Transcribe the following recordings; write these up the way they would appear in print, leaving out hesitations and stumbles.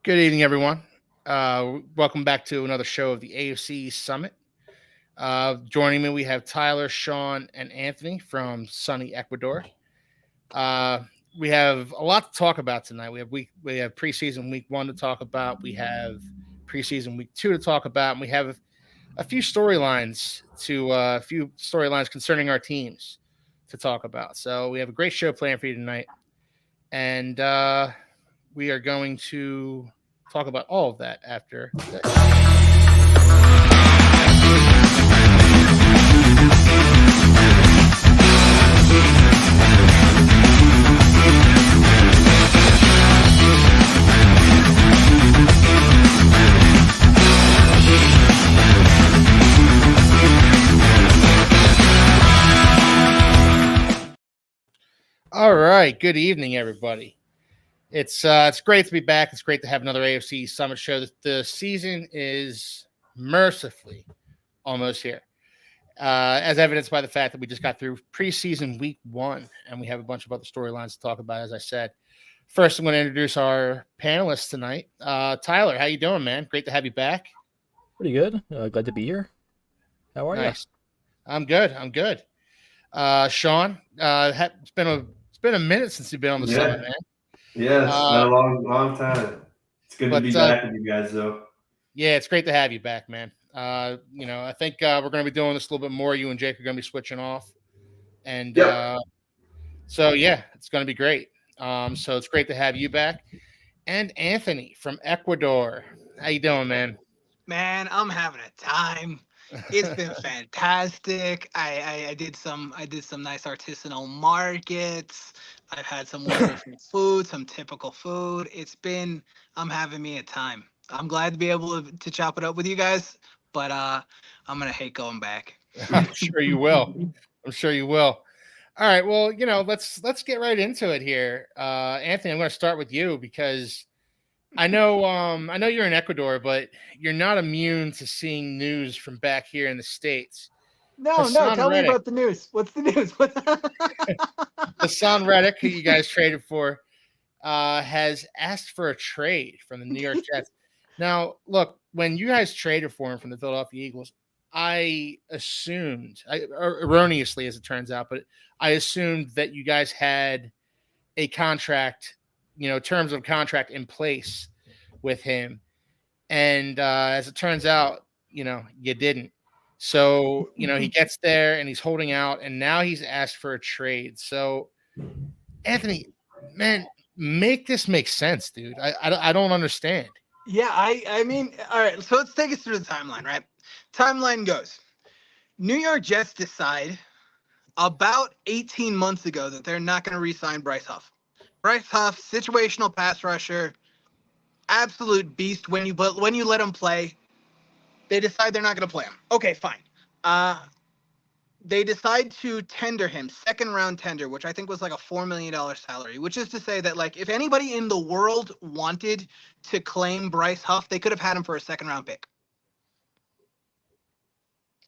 Good evening, everyone. Welcome back to another show of the AFC EAST Summit. Joining me, we have Tyler, Sean, and Anthony from sunny Ecuador. Uh, we have a lot to talk about tonight. We have preseason week 1 to talk about. We have preseason week 2 to talk about, and we have a few storylines concerning our teams to talk about. So we have a great show planned for you tonight, and we are going to talk about all of that after this. All right. Good evening, everybody. It's great to be back. It's great to have another AFC Summit show. The season is mercifully almost here, as evidenced by the fact that we just got through preseason week 1, and we have a bunch of other storylines to talk about. As I said, first I'm going to introduce our panelists tonight. Tyler, how you doing, man? Great to have you back. Pretty good. Glad to be here. How are you? Nice. I'm good. Sean, it's been a minute since you've been on the summit, man. Yeah, it's been a long time. It's good to be back with you guys, though. Yeah, it's great to have you back, man. I think we're going to be doing this a little bit more. You and Jake are going to be switching off, and so yeah, it's going to be great. So it's great to have you back, and Anthony from Ecuador. How you doing, man? Man, I'm having a time. It's been fantastic. I did some nice artisanal markets. I've had some wonderful food, some typical food. I'm having me a time. I'm glad to be able to chop it up with you guys, but I'm gonna hate going back. I'm sure you will. All right, well, let's get right into it here. Anthony, I'm going to start with you because I know you're in Ecuador, but you're not immune to seeing news from back here in the States. No, tell me about the news. What's the news? Hassan Reddick, who you guys traded for, has asked for a trade from the New York Jets. Now, look, when you guys traded for him from the Philadelphia Eagles, I assumed, erroneously as it turns out, but I assumed that you guys had a contract, terms of contract in place with him. And as it turns out, you didn't. So, he gets there and he's holding out, and now he's asked for a trade. So, Anthony, man, make this make sense, dude. I don't understand. Yeah, I mean, all right, so let's take us through the timeline, right? Timeline goes. New York Jets decide about 18 months ago that they're not going to re-sign Bryce Huff. Bryce Huff, situational pass rusher, absolute beast when you let him play. They decide they're not going to play him. Okay, fine. They decide to tender him, second-round tender, which I think was like a $4 million salary, which is to say that, like, if anybody in the world wanted to claim Bryce Huff, they could have had him for a second-round pick.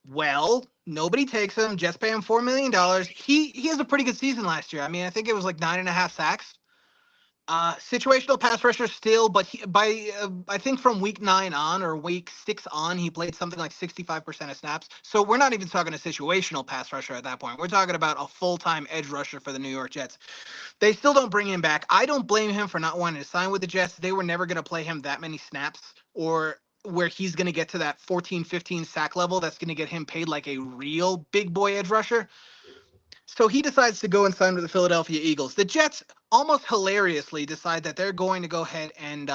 Well, nobody takes him. Jets pay him $4 million. He has a pretty good season last year. I mean, I think it was like 9.5 sacks. Situational pass rusher still, but I think from week 9 on or week 6 on, he played something like 65% of snaps. So we're not even talking a situational pass rusher at that point. We're talking about a full-time edge rusher for the New York Jets. They still don't bring him back. I don't blame him for not wanting to sign with the Jets. They were never going to play him that many snaps or where he's going to get to that 14, 15 sack level. That's going to get him paid like a real big boy edge rusher. So he decides to go and sign with the Philadelphia Eagles. The Jets almost hilariously decide that they're going to go ahead and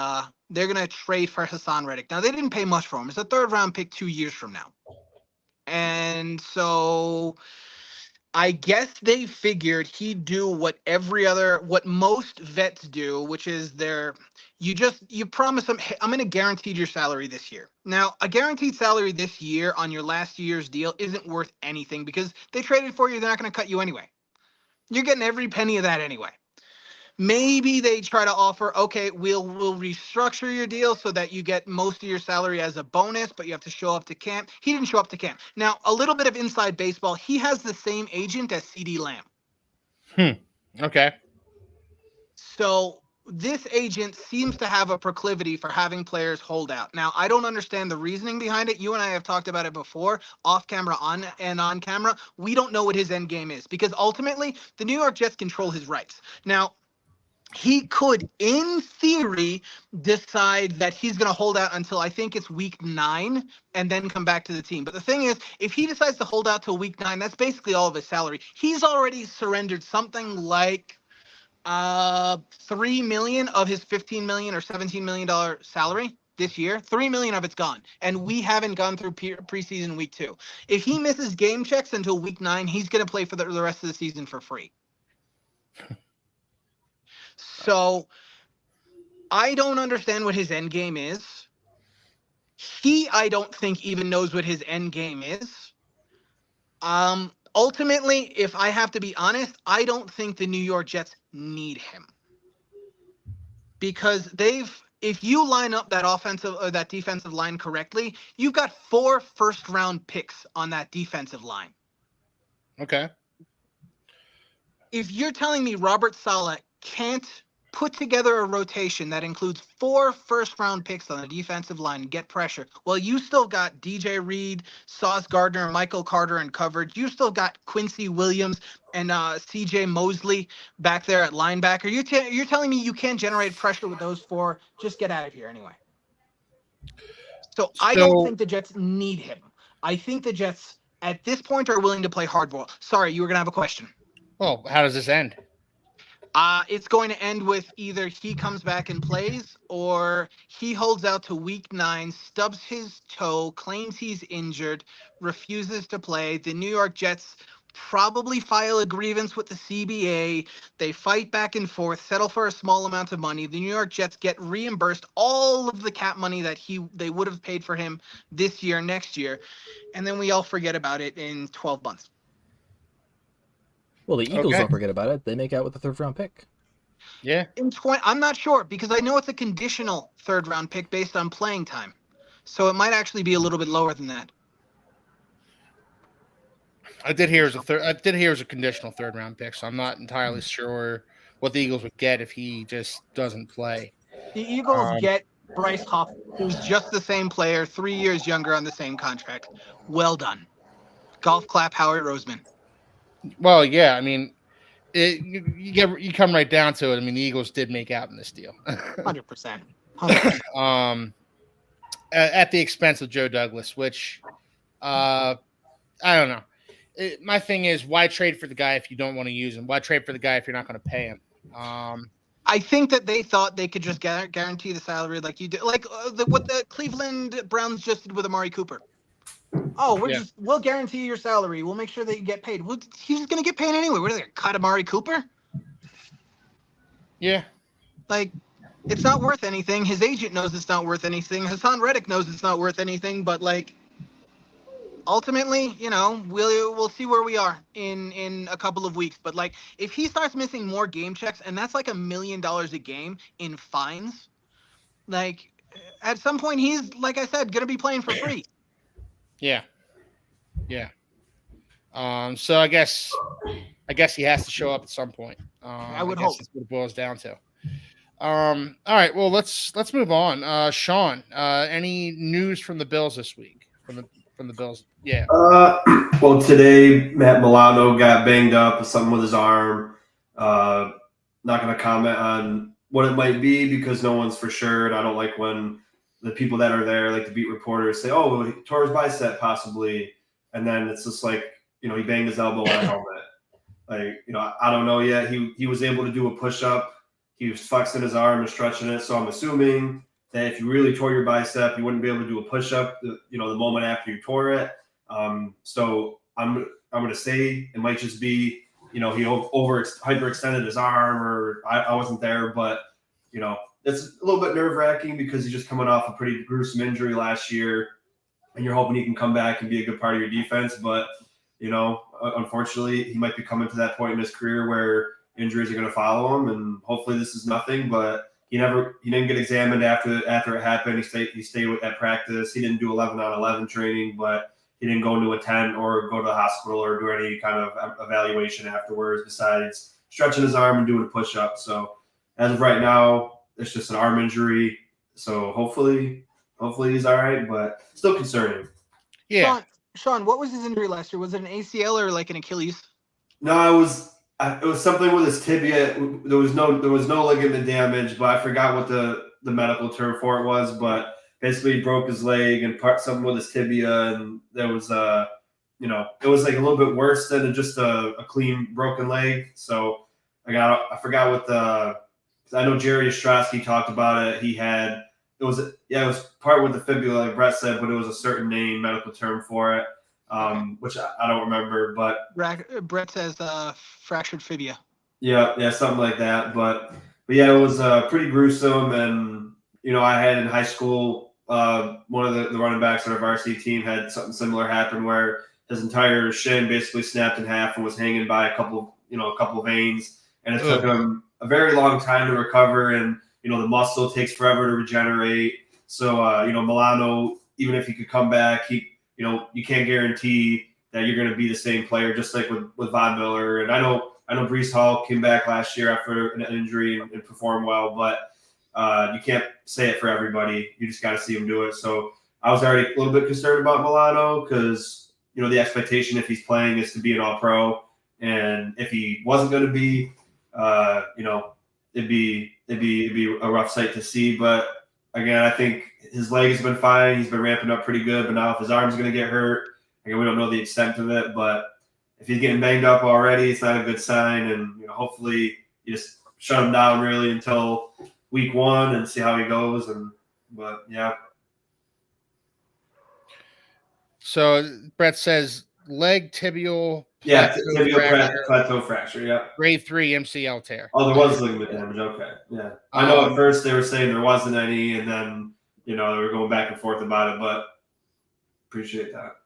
they're going to trade for Hassan Reddick. Now, they didn't pay much for him. It's a third-round pick 2 years from now. And so I guess they figured he'd do what most vets do, which is you promise them, hey, I'm going to guarantee your salary this year. Now, a guaranteed salary this year on your last year's deal isn't worth anything because they traded for you. They're not going to cut you anyway. You're getting every penny of that anyway. Maybe they try to offer, okay, we'll restructure your deal so that you get most of your salary as a bonus, but you have to show up to camp. He didn't show up to camp. Now, a little bit of inside baseball. He has the same agent as CeeDee Lamb. Okay. So this agent seems to have a proclivity for having players hold out. Now, I don't understand the reasoning behind it. You and I have talked about it before, off camera and on camera. We don't know what his end game is because ultimately the New York Jets control his rights. Now, he could, in theory, decide that he's going to hold out until I think it's week 9 and then come back to the team. But the thing is, if he decides to hold out till week 9, that's basically all of his salary. He's already surrendered something like $3 million of his $15 million or $17 million salary this year. $3 million of it's gone, and we haven't gone through preseason week 2. If he misses game checks until week 9, he's going to play for the rest of the season for free. So I don't understand what his end game is. I don't think even knows what his end game is. Ultimately, if I have to be honest, I don't think the New York Jets need him. Because if you line up that offensive or that defensive line correctly, you've got 4 first-round picks on that defensive line. Okay. If you're telling me Robert Saleh can't put together a rotation that includes 4 first-round picks on the defensive line and get pressure, well, you still got DJ Reed, Sauce Gardner, and Michael Carter in coverage. You still got Quincy Williams and CJ Mosley back there at linebacker. You're telling me you can't generate pressure with those 4? Just get out of here anyway. So I don't think the Jets need him. I think the Jets, at this point, are willing to play hardball. Sorry, you were going to have a question. Well, how does this end? It's going to end with either he comes back and plays or he holds out to week 9, stubs his toe, claims he's injured, refuses to play. The New York Jets probably file a grievance with the CBA. They fight back and forth, settle for a small amount of money. The New York Jets get reimbursed all of the cap money that they would have paid for him this year, next year. And then we all forget about it in 12 months. Well, the Eagles don't forget about it. They make out with the 3rd round pick. Yeah. I'm not sure because I know it's a conditional 3rd round pick based on playing time. So it might actually be a little bit lower than that. I did hear it was a conditional 3rd round pick, so I'm not entirely sure what the Eagles would get if he just doesn't play. The Eagles get Bryce Hoffman, who's just the same player, 3 years younger on the same contract. Well done. Golf clap, Howie Roseman. Well, yeah, I mean, you come right down to it. I mean, the Eagles did make out in this deal, 100%. At the expense of Joe Douglas, which I don't know. My thing is, why trade for the guy if you don't want to use him? Why trade for the guy if you're not going to pay him? I think that they thought they could just guarantee the salary like you did, like what the Cleveland Browns just did with Amari Cooper. Oh, we'll guarantee your salary. We'll make sure that you get paid. He's going to get paid anyway. What are they going to cut Amari Cooper? Yeah. Like, it's not worth anything. His agent knows it's not worth anything. Hassan Reddick knows it's not worth anything. But, like, ultimately, we'll see where we are in a couple of weeks. But, like, if he starts missing more game checks, and that's like $1 million a game in fines, like, at some point he's, like I said, going to be playing for free. Yeah. So I guess he has to show up at some point. I would hope that's what it boils down to. All right. Well, let's move on. Sean, any news from the Bills this week? From the Bills? Yeah. Well, today Matt Milano got banged up with something with his arm. Not going to comment on what it might be because no one's for sure, and I don't like when the people that are there, like the beat reporters, say, "Oh, he tore his bicep possibly," and then it's just like, he banged his elbow on a helmet. Like, I don't know yet. He was able to do a push-up. He was flexing his arm and stretching it. So I'm assuming that if you really tore your bicep, you wouldn't be able to do a push-up, the moment after you tore it. So I'm going to say it might just be, he hyperextended his arm, or I wasn't there, but it's a little bit nerve-wracking because he's just coming off a pretty gruesome injury last year, and you're hoping he can come back and be a good part of your defense. But, unfortunately, he might be coming to that point in his career where injuries are going to follow him, and hopefully this is nothing. But he didn't get examined after it happened. He stayed with that practice. He didn't do 11-on-11 training, but he didn't go into a tent or go to the hospital or do any kind of evaluation afterwards besides stretching his arm and doing a push-up. So as of right now, it's just an arm injury. So hopefully he's all right, but still concerning. Yeah. Sean, what was his injury last year? Was it an ACL or like an Achilles? No, it was something with his tibia. There was no ligament damage, but I forgot what the medical term for it was. But basically, he broke his leg and something with his tibia, and there was it was like a little bit worse than just a clean broken leg. So I forgot what I know Jerry Ostrowski talked about it. It was part with the fibula, like Brett said, but it was a certain medical term for it. Which I don't remember, but Brett says fractured fibia. Yeah, something like that. But yeah, it was pretty gruesome. And I had in high school one of the running backs on our varsity team had something similar happen where his entire shin basically snapped in half and was hanging by a couple of veins, and it took him a very long time to recover. And the muscle takes forever to regenerate. So Milano, even if he could come back, you can't guarantee that you're going to be the same player, just like with Von Miller. And I know Breece Hall came back last year after an injury and performed well, but you can't say it for everybody. You just got to see him do it. So I was already a little bit concerned about Milano because, the expectation if he's playing is to be an all-pro. And if he wasn't going to be, it'd be a rough sight to see. But again, I think his leg has been fine. He's been ramping up pretty good. But now if his arm's going to get hurt, again, we don't know the extent of it. But if he's getting banged up already, it's not a good sign. And hopefully you just shut him down really until week 1 and see how he goes. But yeah. So Brett says leg tibial. Plateau fracture. Yeah. Grade 3 MCL tear. Oh, there was ligament damage. Okay. Yeah. I know at first they were saying there wasn't any, and then they were going back and forth about it, but appreciate that.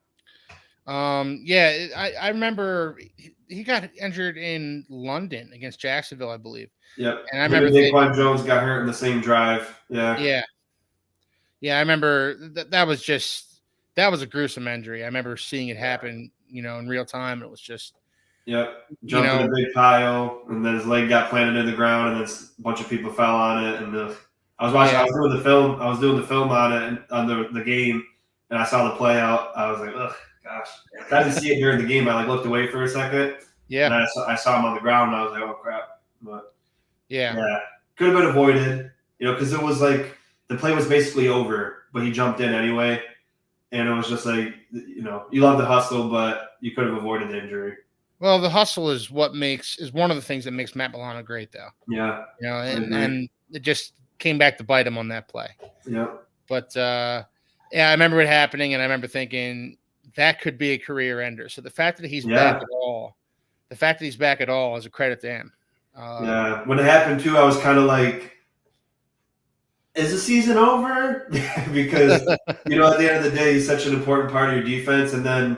Yeah, I remember he got injured in London against Jacksonville, I believe. Yep. And I remember Daquan Jones got hurt in the same drive. Yeah. I remember that was a gruesome injury. I remember seeing it happen, in real time. It was just jumped in a big pile, and then his leg got planted in the ground, and then a bunch of people fell on it. And I was watching. I was doing the film on it on the game, and I saw the play out. I was like, ugh. Gosh, I didn't see it during the game. I looked away for a second. Yeah, and I saw him on the ground, and I was like, "Oh crap!" But yeah, could have been avoided, because it was like the play was basically over, but he jumped in anyway, and it was just like, you love the hustle, but you could have avoided the injury. Well, the hustle is one of the things that makes Matt Milano great, though. Yeah, and it just came back to bite him on that play. Yeah, but I remember it happening, and I remember thinking, that could be a career ender. So the fact that he's back at all is a credit to him. When it happened too, I was kind of like, is the season over? Because, at the end of the day, he's such an important part of your defense. And then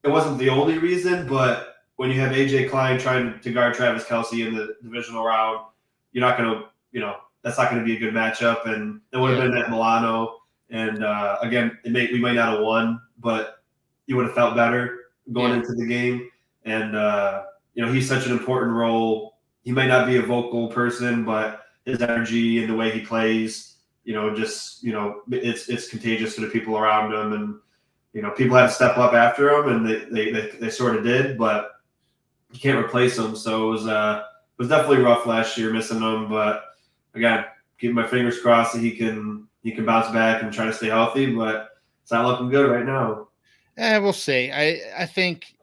it wasn't the only reason, but when you have AJ Klein trying to guard Travis Kelce in the divisional round, you're not going to, that's not going to be a good matchup. And it would have been at Milano. And again, we might not have won, but you would have felt better going into the game. And, he's such an important role. He might not be a vocal person, but his energy and the way he plays, it's contagious to the people around him. And, people had to step up after him, and they sort of did, but you can't replace him. So it was definitely rough last year missing him. But again, keep my fingers crossed that he can bounce back and try to stay healthy, but it's not looking good right now. We'll see. I think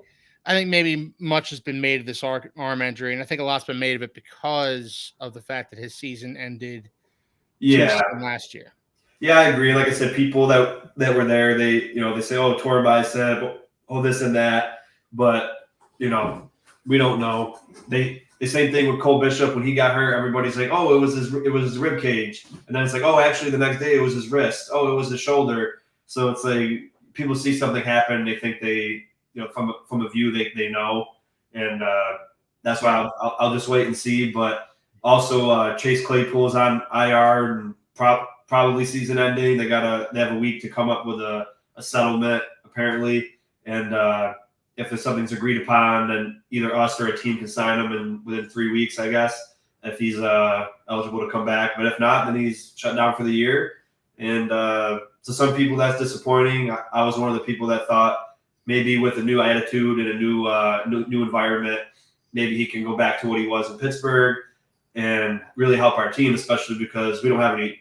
maybe much has been made of this arm injury, and I think a lot's been made of it because of the fact that his season ended last year. Yeah, I agree. Like I said, people that were there, they say, oh, torn bicep, oh, this and that, but we don't know. The same thing with Cole Bishop when he got hurt. Everybody's like, oh, it was his rib cage, and then it's like, oh, actually the next day it was his wrist. Oh, it was his shoulder. So it's like, people see something happen, they think from a view they know, and that's why I'll just wait and see. But also Chase Claypool's on IR and probably season ending. They have a week to come up with a settlement apparently, and if something's agreed upon, then either us or a team can sign him within 3 weeks, I guess. if he's eligible to come back. But if not, then he's shut down for the year. And to some people, that's disappointing. I was one of the people that thought maybe with a new attitude and a new environment, maybe he can go back to what he was in Pittsburgh and really help our team, especially because we don't have any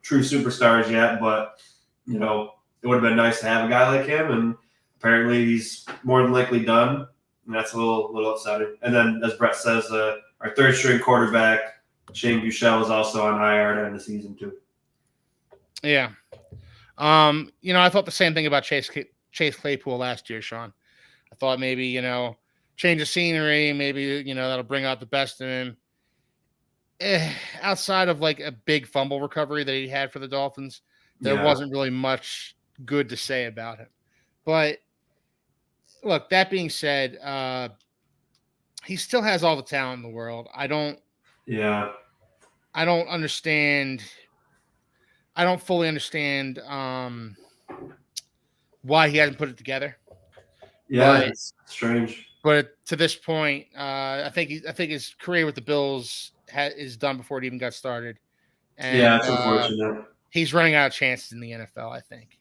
true superstars yet. But it would have been nice to have a guy like him, and apparently he's more than likely done, and that's a little upsetting. And then, as Brett says, our third string quarterback Shane Buechele is also on IR to end the season too. Yeah. I thought the same thing about Chase Claypool last year, Sean. I thought maybe, change of scenery, maybe, that'll bring out the best in him. Outside of like a big fumble recovery that he had for the Dolphins, there wasn't really much good to say about him. But look, that being said, he still has all the talent in the world. I don't understand. I don't fully understand why he hasn't put it together. Yeah, it's strange. But to this point, I think his career with the Bills is done before it even got started. And, it's unfortunate. He's running out of chances in the NFL, I think.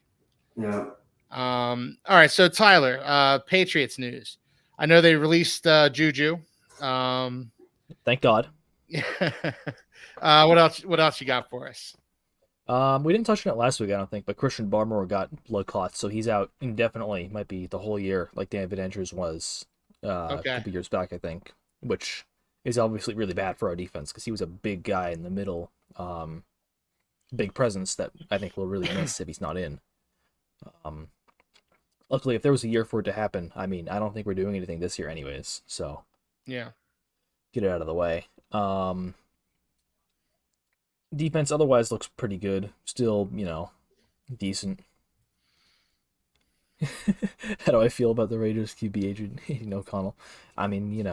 Yeah. All right, so Tyler, Patriots news. I know they released Juju. Thank God. What else you got for us? We didn't touch on it last week, I don't think, but Christian Barmore got blood clots, so he's out indefinitely. Might be the whole year, like David Andrews was a couple years back, I think, which is obviously really bad for our defense because he was a big guy in the middle, big presence that I think we'll really miss if he's not in. Luckily, if there was a year for it to happen, I mean, I don't think we're doing anything this year anyways, so yeah, get it out of the way. Defense otherwise looks pretty good. Still, decent. How do I feel about the Raiders QB agent, Aiden O'Connell? I mean,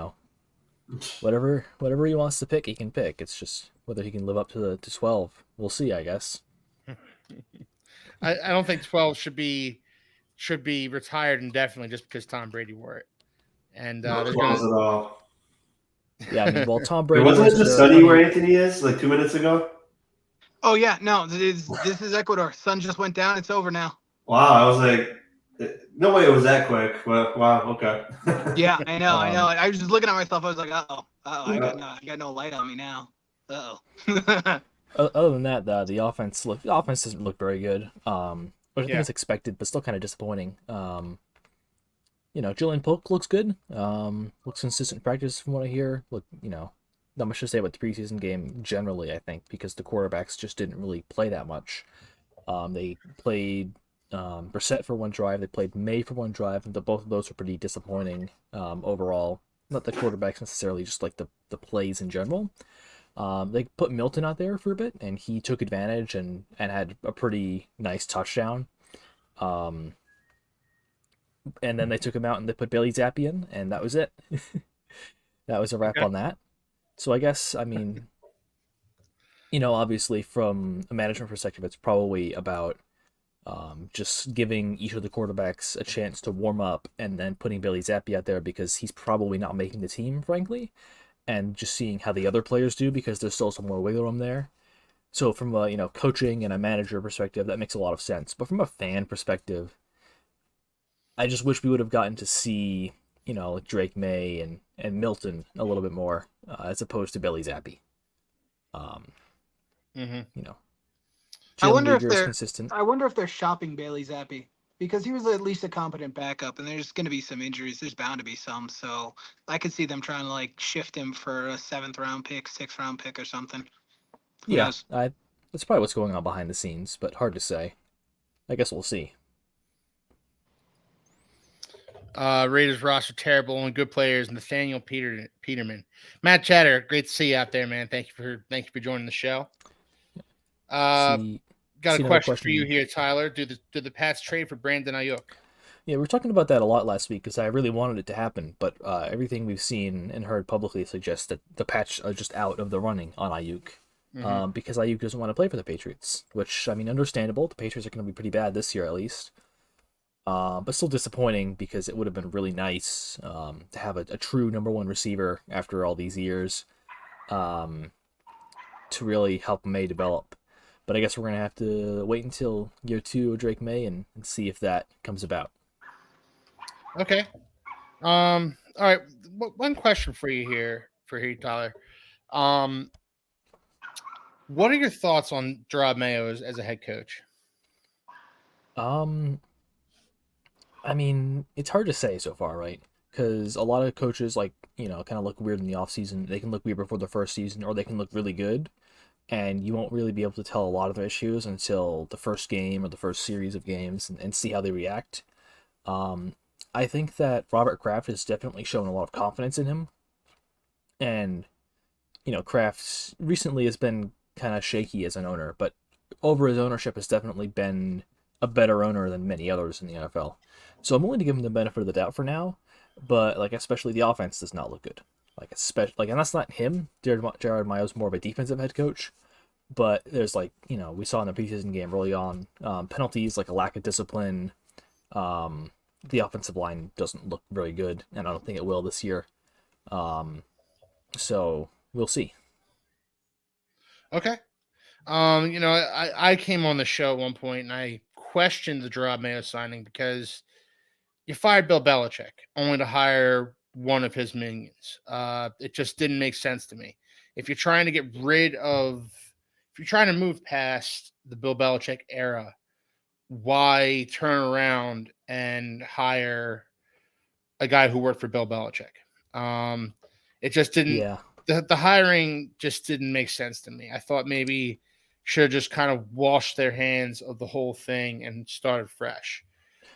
whatever he wants to pick, he can pick. It's just whether he can live up to 12. We'll see, I guess. I don't think 12 should be retired indefinitely just because Tom Brady wore it. And not close at all. Yeah, I mean, well, Tom Brady wasn't it just sunny where Anthony is like 2 minutes ago? Oh yeah, no, this is Ecuador. Sun just went down. It's over now. Wow, I was like, no way it was that quick. Well, wow, okay. Yeah, I know. I was just looking at myself. I was like, I got no light on me now. Other than that, the offense doesn't look very good. Which I think is expected, but still kind of disappointing. Julian Polk looks good. Looks consistent in practice from what I hear. Not much to say about the preseason game generally, I think, because the quarterbacks just didn't really play that much. They played Brissett for one drive. They played May for one drive, and both of those were pretty disappointing overall. Not the quarterbacks necessarily, just like the plays in general. They put Milton out there for a bit, and he took advantage and had a pretty nice touchdown. And then they took him out and they put Bailey Zappi in, and that was it. That was a wrap on that. So I guess, I mean, obviously from a management perspective, it's probably about just giving each of the quarterbacks a chance to warm up and then putting Bailey Zappi out there because he's probably not making the team, frankly, and just seeing how the other players do because there's still some more wiggle room there. So from a coaching and a manager perspective, that makes a lot of sense. But from a fan perspective, I just wish we would have gotten to see Drake May and Milton a little bit more as opposed to Bailey Zappi. I wonder consistent. I wonder if they're shopping Bailey Zappi because he was at least a competent backup, and there's going to be some injuries. There's bound to be some, so I could see them trying to shift him for a 7th round pick, 6th round pick, or something. Who knows? That's probably what's going on behind the scenes, but hard to say. I guess we'll see. Raiders roster terrible and good players. Nathaniel Peterman, Matt Chatter, great to see you out there, man. Thank you for joining the show. Got a question for you here, Tyler. Do the Pats trade for Brandon Ayuk? Yeah, we were talking about that a lot last week because I really wanted it to happen, but everything we've seen and heard publicly suggests that the Pats are just out of the running on Ayuk because Ayuk doesn't want to play for the Patriots, which, I mean, understandable. The Patriots are going to be pretty bad this year at least. But still disappointing because it would have been really nice to have a true number one receiver after all these years. to really help May develop. But I guess we're going to have to wait until year 2 of Drake May and see if that comes about. Okay. All right. One question for you, Tyler. What are your thoughts on Gerard Mayo as a head coach? I mean, it's hard to say so far, right? Because a lot of coaches, like, kind of look weird in the offseason. They can look weird before the first season, or they can look really good. And you won't really be able to tell a lot of their issues until the first game or the first series of games and see how they react. I think that Robert Kraft has definitely shown a lot of confidence in him. And, Kraft recently has been kind of shaky as an owner, but over his ownership has definitely been a better owner than many others in the NFL. So I'm willing to give him the benefit of the doubt for now, but especially the offense does not look good. And that's not him. Gerard Mayo's more of a defensive head coach, but there's we saw in the preseason game early on, penalties, a lack of discipline. The offensive line doesn't look very good, and I don't think it will this year. So we'll see. Okay. I came on the show at one point and I questioned the Gerard Mayo signing because you fired Bill Belichick only to hire one of his minions. It just didn't make sense to me. If you're trying to move past the Bill Belichick era, why turn around and hire a guy who worked for Bill Belichick? It just didn't. Yeah. The hiring just didn't make sense to me. I thought maybe should have just kind of washed their hands of the whole thing and started fresh.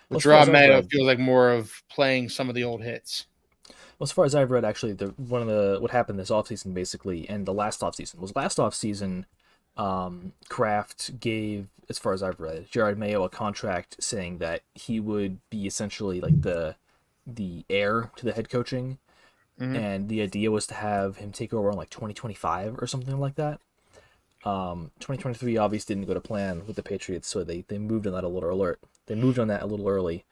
But Gerard Mayo feels like more of playing some of the old hits. Well, as far as I've read, actually, what happened this offseason, basically, and the last offseason, Kraft gave, as far as I've read, Gerard Mayo a contract saying that he would be essentially the heir to the head coaching, and the idea was to have him take over in 2025 or something like that. 2023 obviously didn't go to plan with the Patriots, so they moved on that a little early.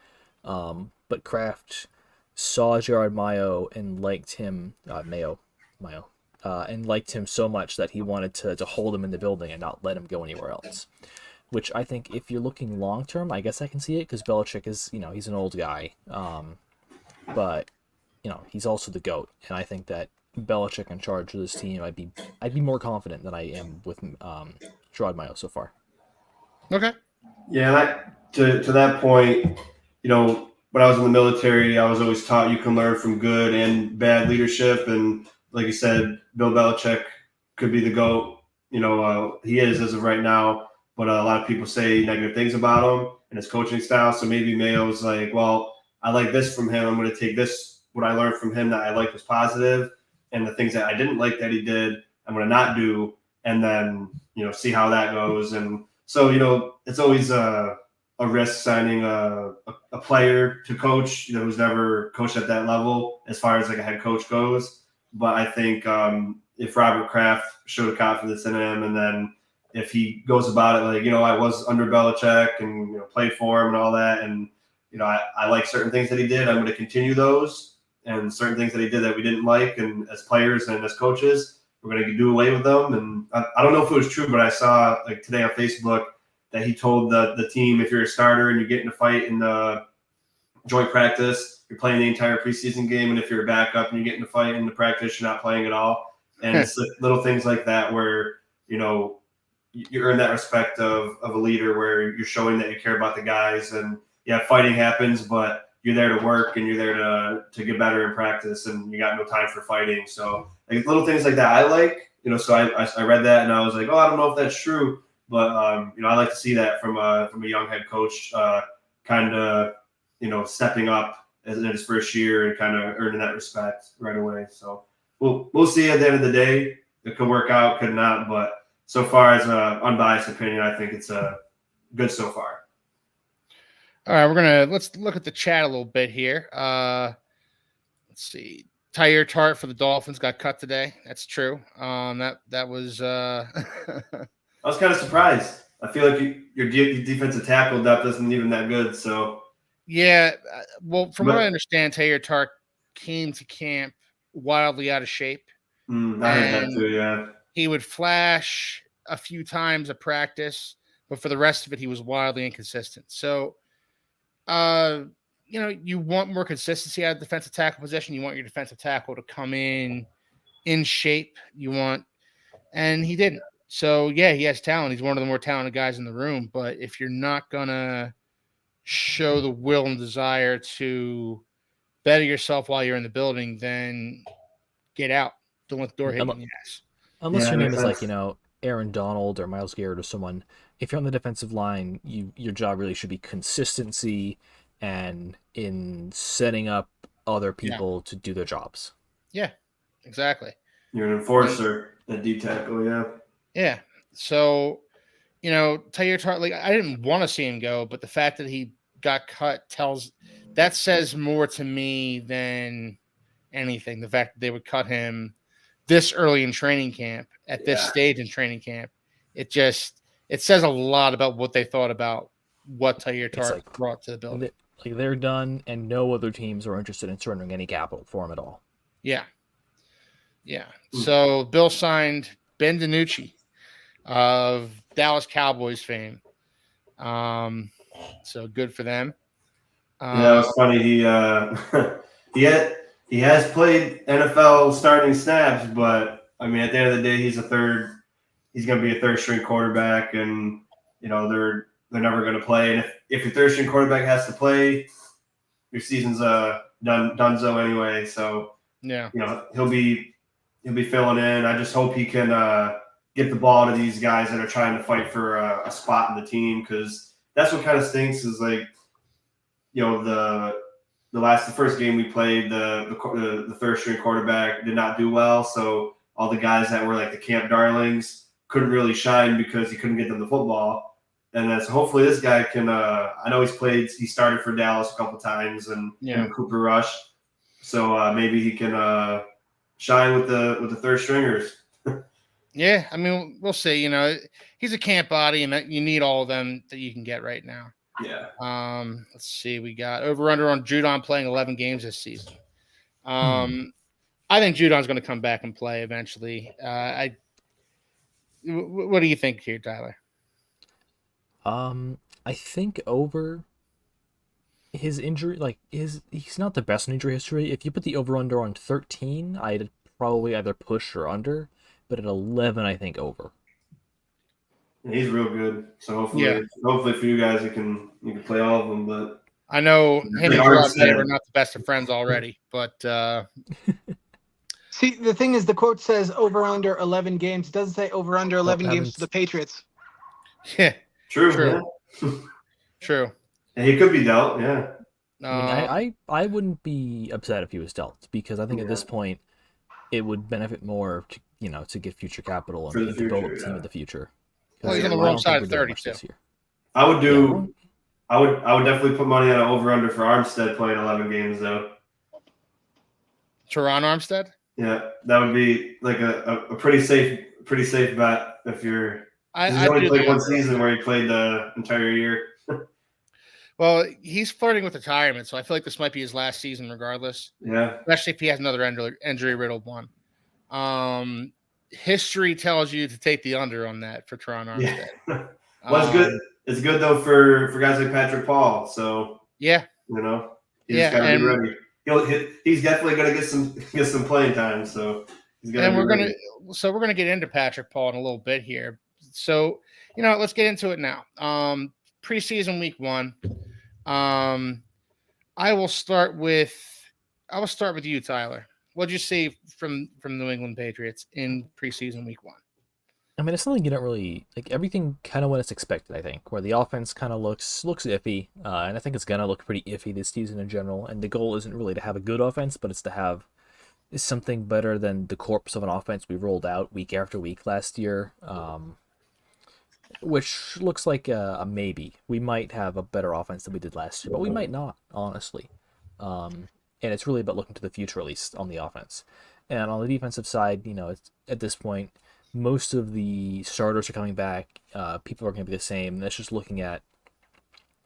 But Kraft saw Gerard Mayo and liked him, and liked him so much that he wanted to hold him in the building and not let him go anywhere else. Which I think, if you're looking long term, I guess I can see it, because Belichick is, he's an old guy, but he's also the GOAT, and I think that Belichick in charge of this team, I'd be more confident than I am with Gerard Mayo so far. Okay. Yeah, to that point, when I was in the military, I was always taught you can learn from good and bad leadership, and like you said, Bill Belichick could be the GOAT. He is as of right now, but a lot of people say negative things about him and his coaching style. So maybe Mayo's like, well, I like this from him. I'm going to take this, what I learned from him that I liked was positive, and the things that I didn't like that he did, I'm going to not do, and then, see how that goes. And so, it's always a risk signing a player to coach, who's never coached at that level as far as a head coach goes. But I think if Robert Kraft showed confidence in him, and then if he goes about it I was under Belichick and played for him and all that, and I like certain things that he did, I'm going to continue those. And certain things that he did that we didn't like, and as players and as coaches, we're going to do away with them. And I don't know if it was true, but I saw today on Facebook that he told the team, if you're a starter and you get in a fight in the joint practice, you're playing the entire preseason game. And if you're a backup and you get in a fight in the practice, you're not playing at all. And it's little things like that where, you earn that respect of a leader, where you're showing that you care about the guys. And yeah, fighting happens, but you're there to work and you're there to get better in practice, and you got no time for fighting. So little things like that I like, so I read that and I was like, oh, I don't know if that's true, but I like to see that from a young head coach, kind of, stepping up in his first year and kind of earning that respect right away. So we'll see at the end of the day. It could work out, could not, but so far, as an unbiased opinion, I think it's good so far. All right, let's look at the chat a little bit here. Let's see. Tyre Tart for the Dolphins got cut today. That's true. That was. I was kind of surprised. I feel like your defensive tackle depth isn't even that good. So. Yeah, well, from what I understand, Tyre Tart came to camp wildly out of shape. I heard that too. Yeah. He would flash a few times at practice, but for the rest of it, he was wildly inconsistent. So, you want more consistency out of defensive tackle position. You want your defensive tackle to come in shape. And he didn't. So, yeah, he has talent. He's one of the more talented guys in the room. But if you're not going to show the will and desire to better yourself while you're in the building, then get out. Don't let the door hit you in the ass. Unless your name is like, Aaron Donald or Myles Garrett or someone, if you're on the defensive line, your job really should be consistency and in setting up other people to do their jobs. Yeah, exactly. You're an enforcer at D tackle, yeah. Yeah. So, Tyler Tart, like, I didn't want to see him go, but the fact that he got cut says more to me than anything. The fact that they would cut him this early in training camp, at this stage in training camp, it says a lot about what they thought about what Tyler Tart brought to the building. They're done, and no other teams are interested in surrendering any capital for him at all. Yeah. Yeah. So Bill signed Ben DiNucci of Dallas Cowboys fame. So good for them. Yeah, it was funny. He has played NFL starting snaps, but I mean, at the end of the day, he's going to be a third string quarterback, and they're never going to play. And if your third string quarterback has to play, your season's donezo anyway. So yeah, he'll be filling in. I just hope he can get the ball to these guys that are trying to fight for a spot in the team, because that's what kind of stinks is like, the first game we played, the third string quarterback did not do well. So all the guys that were like the camp darlings couldn't really shine because he couldn't get them the football. And then so hopefully this guy can, I know he started for Dallas a couple times and Cooper Rush. So maybe he can shine with the third stringers. Yeah. I mean, we'll see, he's a camp body and you need all of them that you can get right now. Yeah. Let's see. We got over/under on Judon playing 11 games this season. I think Judon's going to come back and play eventually. What do you think here, Tyler? I think over his injury, he's not the best in injury history. If you put the over/under on 13, I'd probably either push or under, but at 11, I think over. He's real good. So hopefully for you guys, you can play all of them. But I know him and Armstead are not the best of friends already. But see, the thing is, the quote says over under 11 games. It doesn't say over under 11 games to the Patriots. Yeah, true. True. And he could be dealt. Yeah. I wouldn't be upset if he was dealt, because I think at this point it would benefit more to get future capital and to build up a team of the future. Well, he's on the wrong side of 30 too. I would definitely put money on an over/under for Armstead playing 11 games though. Teron Armstead? Yeah, that would be like a pretty safe bet if you're. He's only played one season where he played the entire year. Well, he's flirting with retirement, so I feel like this might be his last season regardless. Yeah. Especially if he has another injury-riddled one. History tells you to take the under on that for Teron Armstead. Yeah. Well, it's good. It's good though for guys like Patrick Paul. So yeah, he's got to be ready. He's definitely going to get some playing time. So we're gonna get into Patrick Paul in a little bit here. So let's get into it now. Preseason week 1. I will start with you, Tyler. What'd you see from New England Patriots in preseason week 1? I mean, it's something you don't really like. Everything kind of what it's expected, I think. Where the offense kind of looks iffy, and I think it's gonna look pretty iffy this season in general. And the goal isn't really to have a good offense, but it's to have something better than the corpse of an offense we rolled out week after week last year, which looks like a maybe. We might have a better offense than we did last year, but we might not, honestly. And it's really about looking to the future, at least on the offense. And on the defensive side, it's, at this point, most of the starters are coming back. People are going to be the same. That's just looking at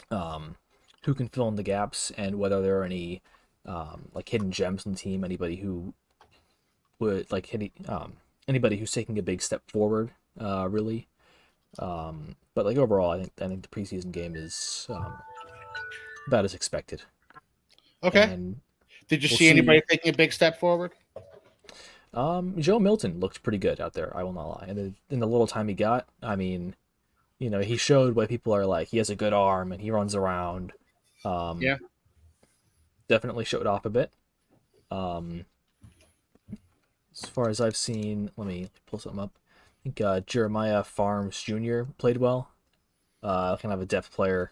who can fill in the gaps and whether there are any hidden gems in the team. Anybody who would like anybody who's taking a big step forward, really. But like overall, I think the preseason game is about as expected. Okay. And Did you we'll see anybody see. taking a big step forward? Joe Milton looked pretty good out there. I will not lie. And in the little time he got, I mean, he showed why people are like, he has a good arm and he runs around. Yeah. Definitely showed off a bit. As far as I've seen, let me pull something up. I think Jeremiah Farms Jr. played well. Kind of a depth player,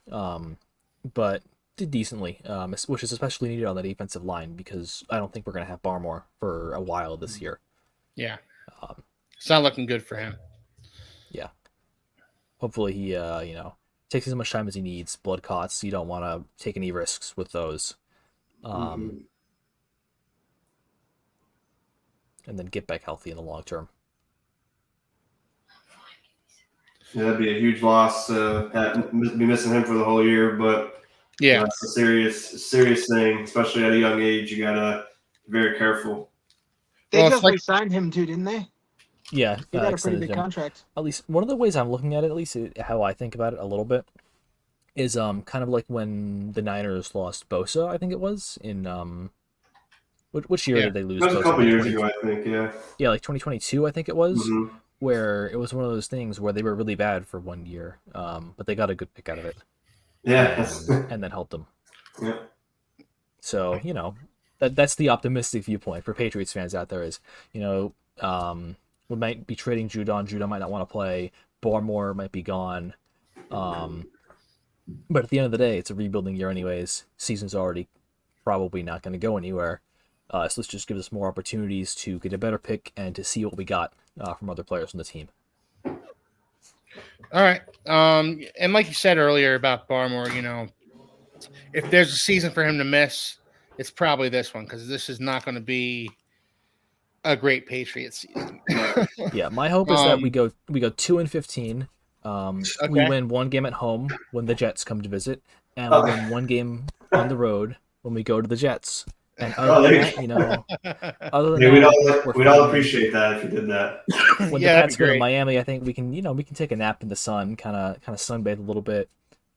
but did decently, which is especially needed on the defensive line because I don't think we're going to have Barmore for a while this year. Yeah. It's not looking good for him. Yeah. Hopefully he, takes as much time as he needs. Blood clots, you don't want to take any risks with those. And then get back healthy in the long term. Yeah, that'd be a huge loss. Be missing him for the whole year, but Yeah, it's a serious thing, especially at a young age. You gotta be very careful. They Well, just it's like- signed him too, didn't they? Yeah, He got a pretty extended big him. contract. At least one of the ways I'm looking at it, at least how I think about it a little bit, is kind of like when the Niners lost Bosa. I think it was in which year Yeah. did they lose That was Bosa? a couple Like years 20 ago, I think. Yeah. Yeah, like 2022, I think it was, Mhm. where it was one of those things where they were really bad for 1 year, but they got a good pick out of it, Yeah. and then helped them. Yeah. So that's the optimistic viewpoint for Patriots fans out there is we might be trading Judon. Judon might not want to play. Barmore might be gone. But at the end of the day, it's a rebuilding year anyways. Season's already probably not going to go anywhere. So let's just give us more opportunities to get a better pick and to see what we got from other players on the team. All right. And like you said earlier about Barmore, if there's a season for him to miss, it's probably this one because this is not going to be a great Patriots season. Yeah, my hope is that we go 2-15. Okay. We win one game at home when the Jets come to visit, and we win one game on the road when we go to the Jets. And other than that, other than that, we'd all appreciate that if you did that. When the Pats go to Miami, I think we can take a nap in the sun, kind of sunbathe a little bit.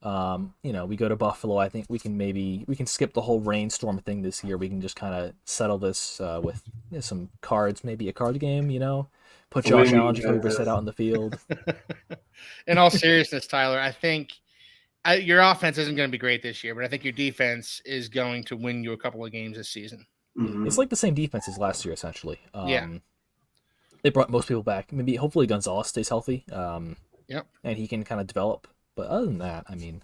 We go to Buffalo. I think we can skip the whole rainstorm thing this year. We can just kind of settle this with some cards, maybe a card game. Put Josh Allen, Jacoby Brissett out in the field. In all seriousness, Tyler, I think your offense isn't going to be great this year, but I think your defense is going to win you a couple of games this season. Mm-hmm. It's like the same defense as last year, essentially. Yeah. They brought most people back. Maybe hopefully Gonzalez stays healthy. Yep. And he can kind of develop. But other than that, I mean,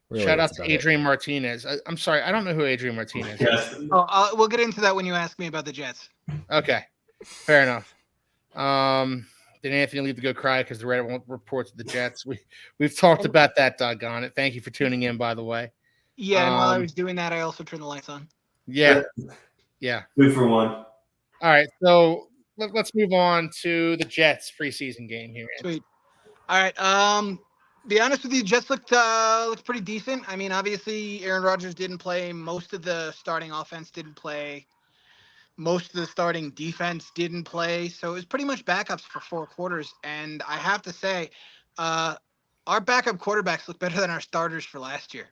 really, shout out to Adrian Martinez. I'm sorry, I don't know who Adrian Martinez is. Yes. Oh, we'll get into that when you ask me about the Jets. Okay, fair enough. Did Anthony leave to go cry because the Reddit won't report to the Jets? We've talked about that, doggone it. Thank you for tuning in, by the way. Yeah, and while I was doing that, I also turned the lights on. Yeah. 2 for 1. All right, so let's move on to the Jets preseason game here. Sweet. All right. Be honest with you, Jets looked pretty decent. I mean, obviously, Aaron Rodgers didn't play. Most of the starting offense didn't play. Most of the starting defense didn't play. So it was pretty much backups for 4 quarters. And I have to say, our backup quarterbacks look better than our starters for last year.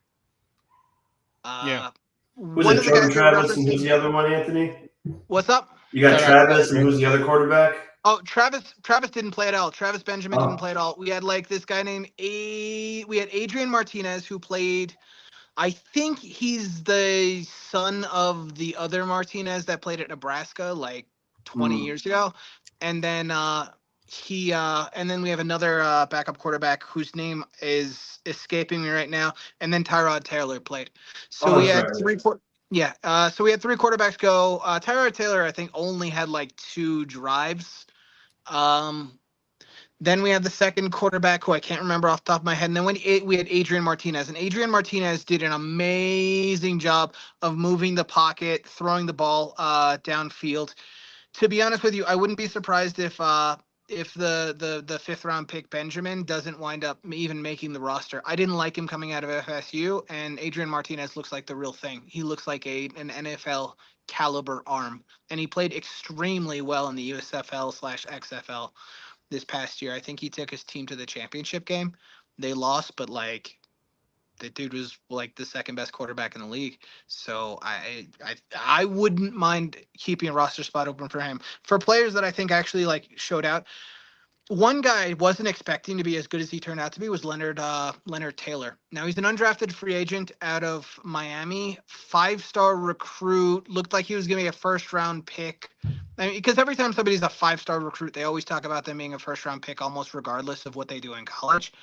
Yeah. Was it Jordan Travis and who's the other one, Anthony? What's up? You got Travis and who's the other quarterback? Oh, Travis didn't play at all. Travis Benjamin didn't play at all. We had this guy named we had Adrian Martinez who played. I think he's the son of the other Martinez that played at Nebraska 20 years ago. And then and then we have another backup quarterback whose name is escaping me right now. And then Tyrod Taylor played. So we had so we had 3 quarterbacks go. Tyrod Taylor, I think, only had 2 drives. Then we had the second quarterback who I can't remember off the top of my head. And then we had Adrian Martinez. And Adrian Martinez did an amazing job of moving the pocket, throwing the ball downfield. To be honest with you, I wouldn't be surprised if if the 5th round pick Benjamin doesn't wind up even making the roster. I didn't like him coming out of FSU, and Adrian Martinez looks like the real thing. He looks like an NFL caliber arm, and he played extremely well in the USFL/XFL this past year. I think he took his team to the championship game. They lost, but like the dude was like the second best quarterback in the league. So I wouldn't mind keeping a roster spot open for him. For players that I think actually like showed out, one guy I wasn't expecting to be as good as he turned out to be was Leonard Taylor. Now he's an undrafted free agent out of Miami, 5-star recruit, looked like he was going to be a first-round pick. I mean, because every time somebody's a 5-star recruit, they always talk about them being a first-round pick almost regardless of what they do in college.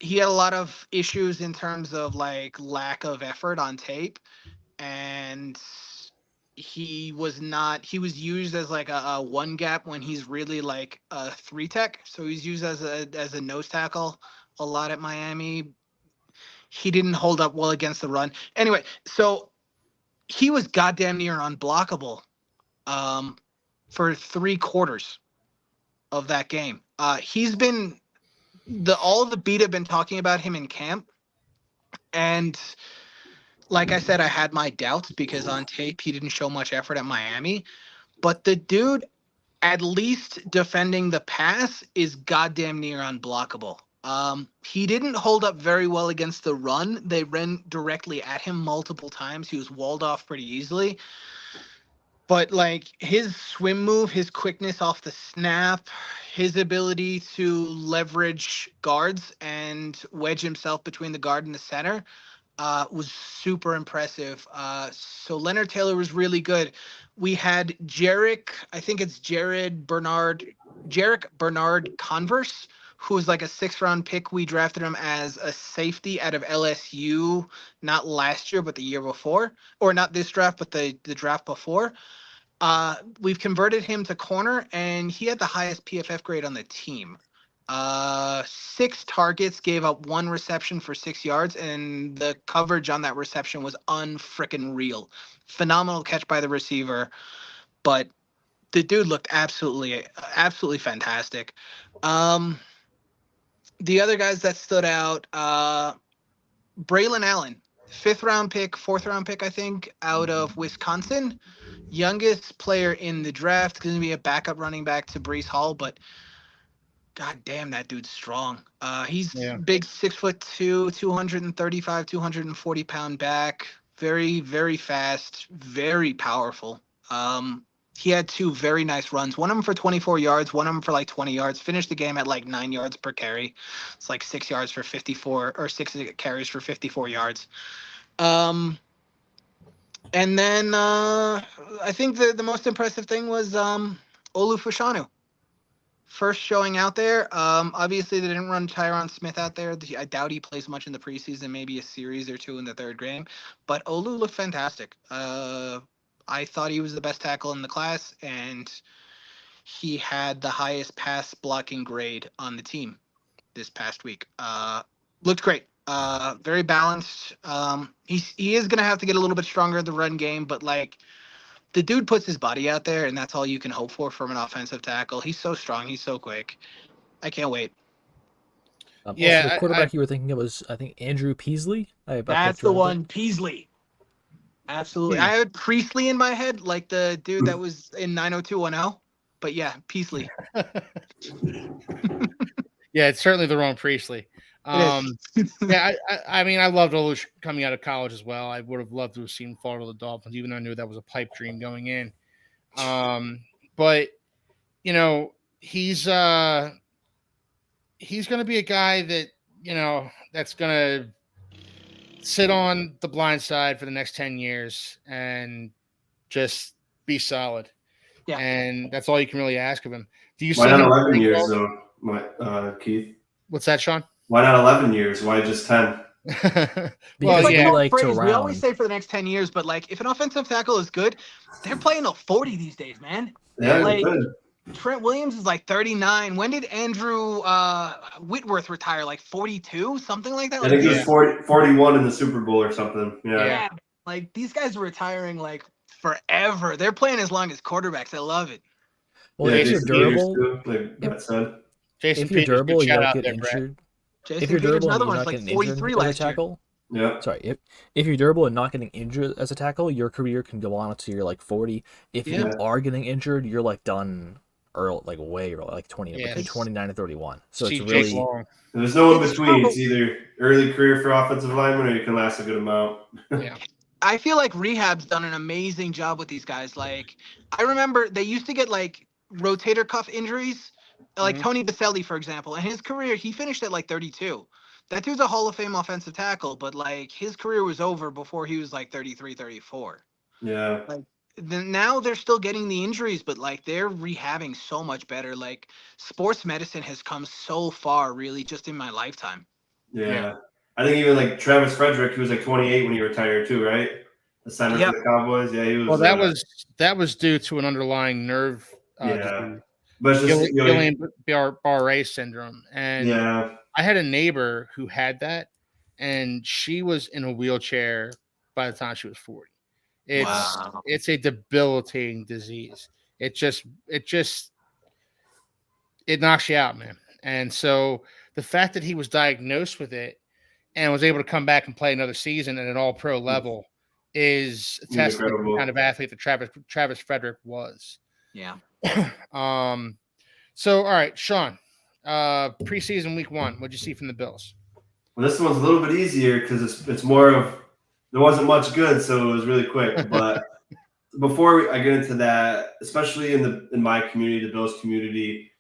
He had a lot of issues in terms of like lack of effort on tape, and he was used as like a one gap when he's really like a 3-tech. So he's used as a nose tackle a lot at Miami. He didn't hold up well against the run. Anyway, so he was goddamn near unblockable for 3 quarters of that game. He's been all of the beat have been talking about him in camp, and like I said, I had my doubts because on tape he didn't show much effort at Miami, but the dude, at least defending the pass, is goddamn near unblockable. He didn't hold up very well against the run. They ran directly at him multiple times. He was walled off pretty easily. But like his swim move, his quickness off the snap, his ability to leverage guards and wedge himself between the guard and the center was super impressive. So Leonard Taylor was really good. We had Jarek Bernard Converse, who was like a 6th-round pick. We drafted him as a safety out of LSU, not last year, but the year before. Or not this draft, but the draft before. We've converted him to corner, and he had the highest PFF grade on the team. 6 targets, gave up 1 reception for 6 yards, and the coverage on that reception was unfrickin' real. Phenomenal catch by the receiver, but the dude looked absolutely fantastic. The other guys that stood out, Braylon Allen, 5th-round pick, 4th-round pick, I think, out of Wisconsin. Youngest player in the draft, going to be a backup running back to Breece Hall, but god damn, that dude's strong. He's big, 6'2", 235, 240 pound back, very, very fast, very powerful. He had 2 very nice runs, one of them for 24 yards, one of them for like 20 yards, finished the game at like 9 yards per carry. It's like 6 yards for 54, or 6 carries for 54 yards. And then I think the most impressive thing was Olu Fashanu. First showing out there. Obviously, they didn't run Tyron Smith out there. I doubt he plays much in the preseason, maybe a series or 2 in the 3rd game. But Olu looked fantastic. I thought he was the best tackle in the class, and he had the highest pass blocking grade on the team this past week. Looked great. Very balanced. He is going to have to get a little bit stronger in the run game, but like the dude puts his body out there, and that's all you can hope for from an offensive tackle. He's so strong. He's so quick. I can't wait. Also, the quarterback you were thinking of was, I think, Andrew Peasley. That's the one, Peasley. Absolutely. I had Priestley in my head, like the dude that was in 90210. But yeah, Peasley. Yeah, it's certainly the wrong Priestley. Yeah, I mean, I loved Olu coming out of college as well. I would have loved to have seen him fall to the Dolphins, even though I knew that was a pipe dream going in. But you know, he's going to be a guy that, you know, that's going to sit on the blind side for the next 10 years and just be solid. Yeah. And that's all you can really ask of him. Do you Why not 11 years though, Keith? What's that, Sean? Why not 11 years? Why just 10? Well, yeah, like we always say for the next 10 years, but like if an offensive tackle is good, they're playing till 40 these days, man. Yeah, like Trent Williams is like 39. When did Andrew Whitworth retire? Like 42, something like that. I think he was 41 in the Super Bowl or something. Yeah, like these guys are retiring like forever. They're playing as long as quarterbacks. I love it. Well, Yeah, if you're Jason Peters durable, too, like Brett said. Jason if you're Peters, good durable, you shout don't out get there, Brett. injured. Jason If you're Peters, durable and another you're one, not is like getting injured 43 as a last year. tackle, Yeah. sorry, if you're durable and not getting injured as a tackle, your career can go on until you're like 40. If you Yeah. are getting injured, you're like done early, like way early, like 20, Yeah. between 29 and 31. So See it's Jake really Long. And there's no in It's between. true. It's either early career for offensive lineman or you can last a good amount. Yeah. I feel like rehab's done an amazing job with these guys. Like, I remember they used to get like rotator cuff injuries, like Mhm. Tony Baselli, for example. In his career, he finished at like 32. That dude's a Hall of Fame offensive tackle, but like his career was over before he was like 33, 34. Yeah. Like, now they're still getting the injuries, but like they're rehabbing so much better. Like, sports medicine has come so far, really, just in my lifetime. Yeah. Yeah. I think even like Travis Frederick, he was like 28 when he retired too, right? The center Yep. for the Cowboys. Yeah, he was. Well, that was due to an underlying nerve disease, But it's just Guillain-Barré syndrome. And yeah. I had a neighbor who had that, and she was in a wheelchair by the time she was 40. Wow. It's a debilitating disease. It knocks you out, man. And so the fact that he was diagnosed with it and was able to come back and play another season at an all-pro level is a testament to the kind of athlete that Travis Frederick was. Yeah. So, all right, Sean, preseason week 1, what'd you see from the Bills? Well, this one's a little bit easier because it's more of there wasn't much good, so it was really quick. But before I get into that, especially in my community, the Bills community,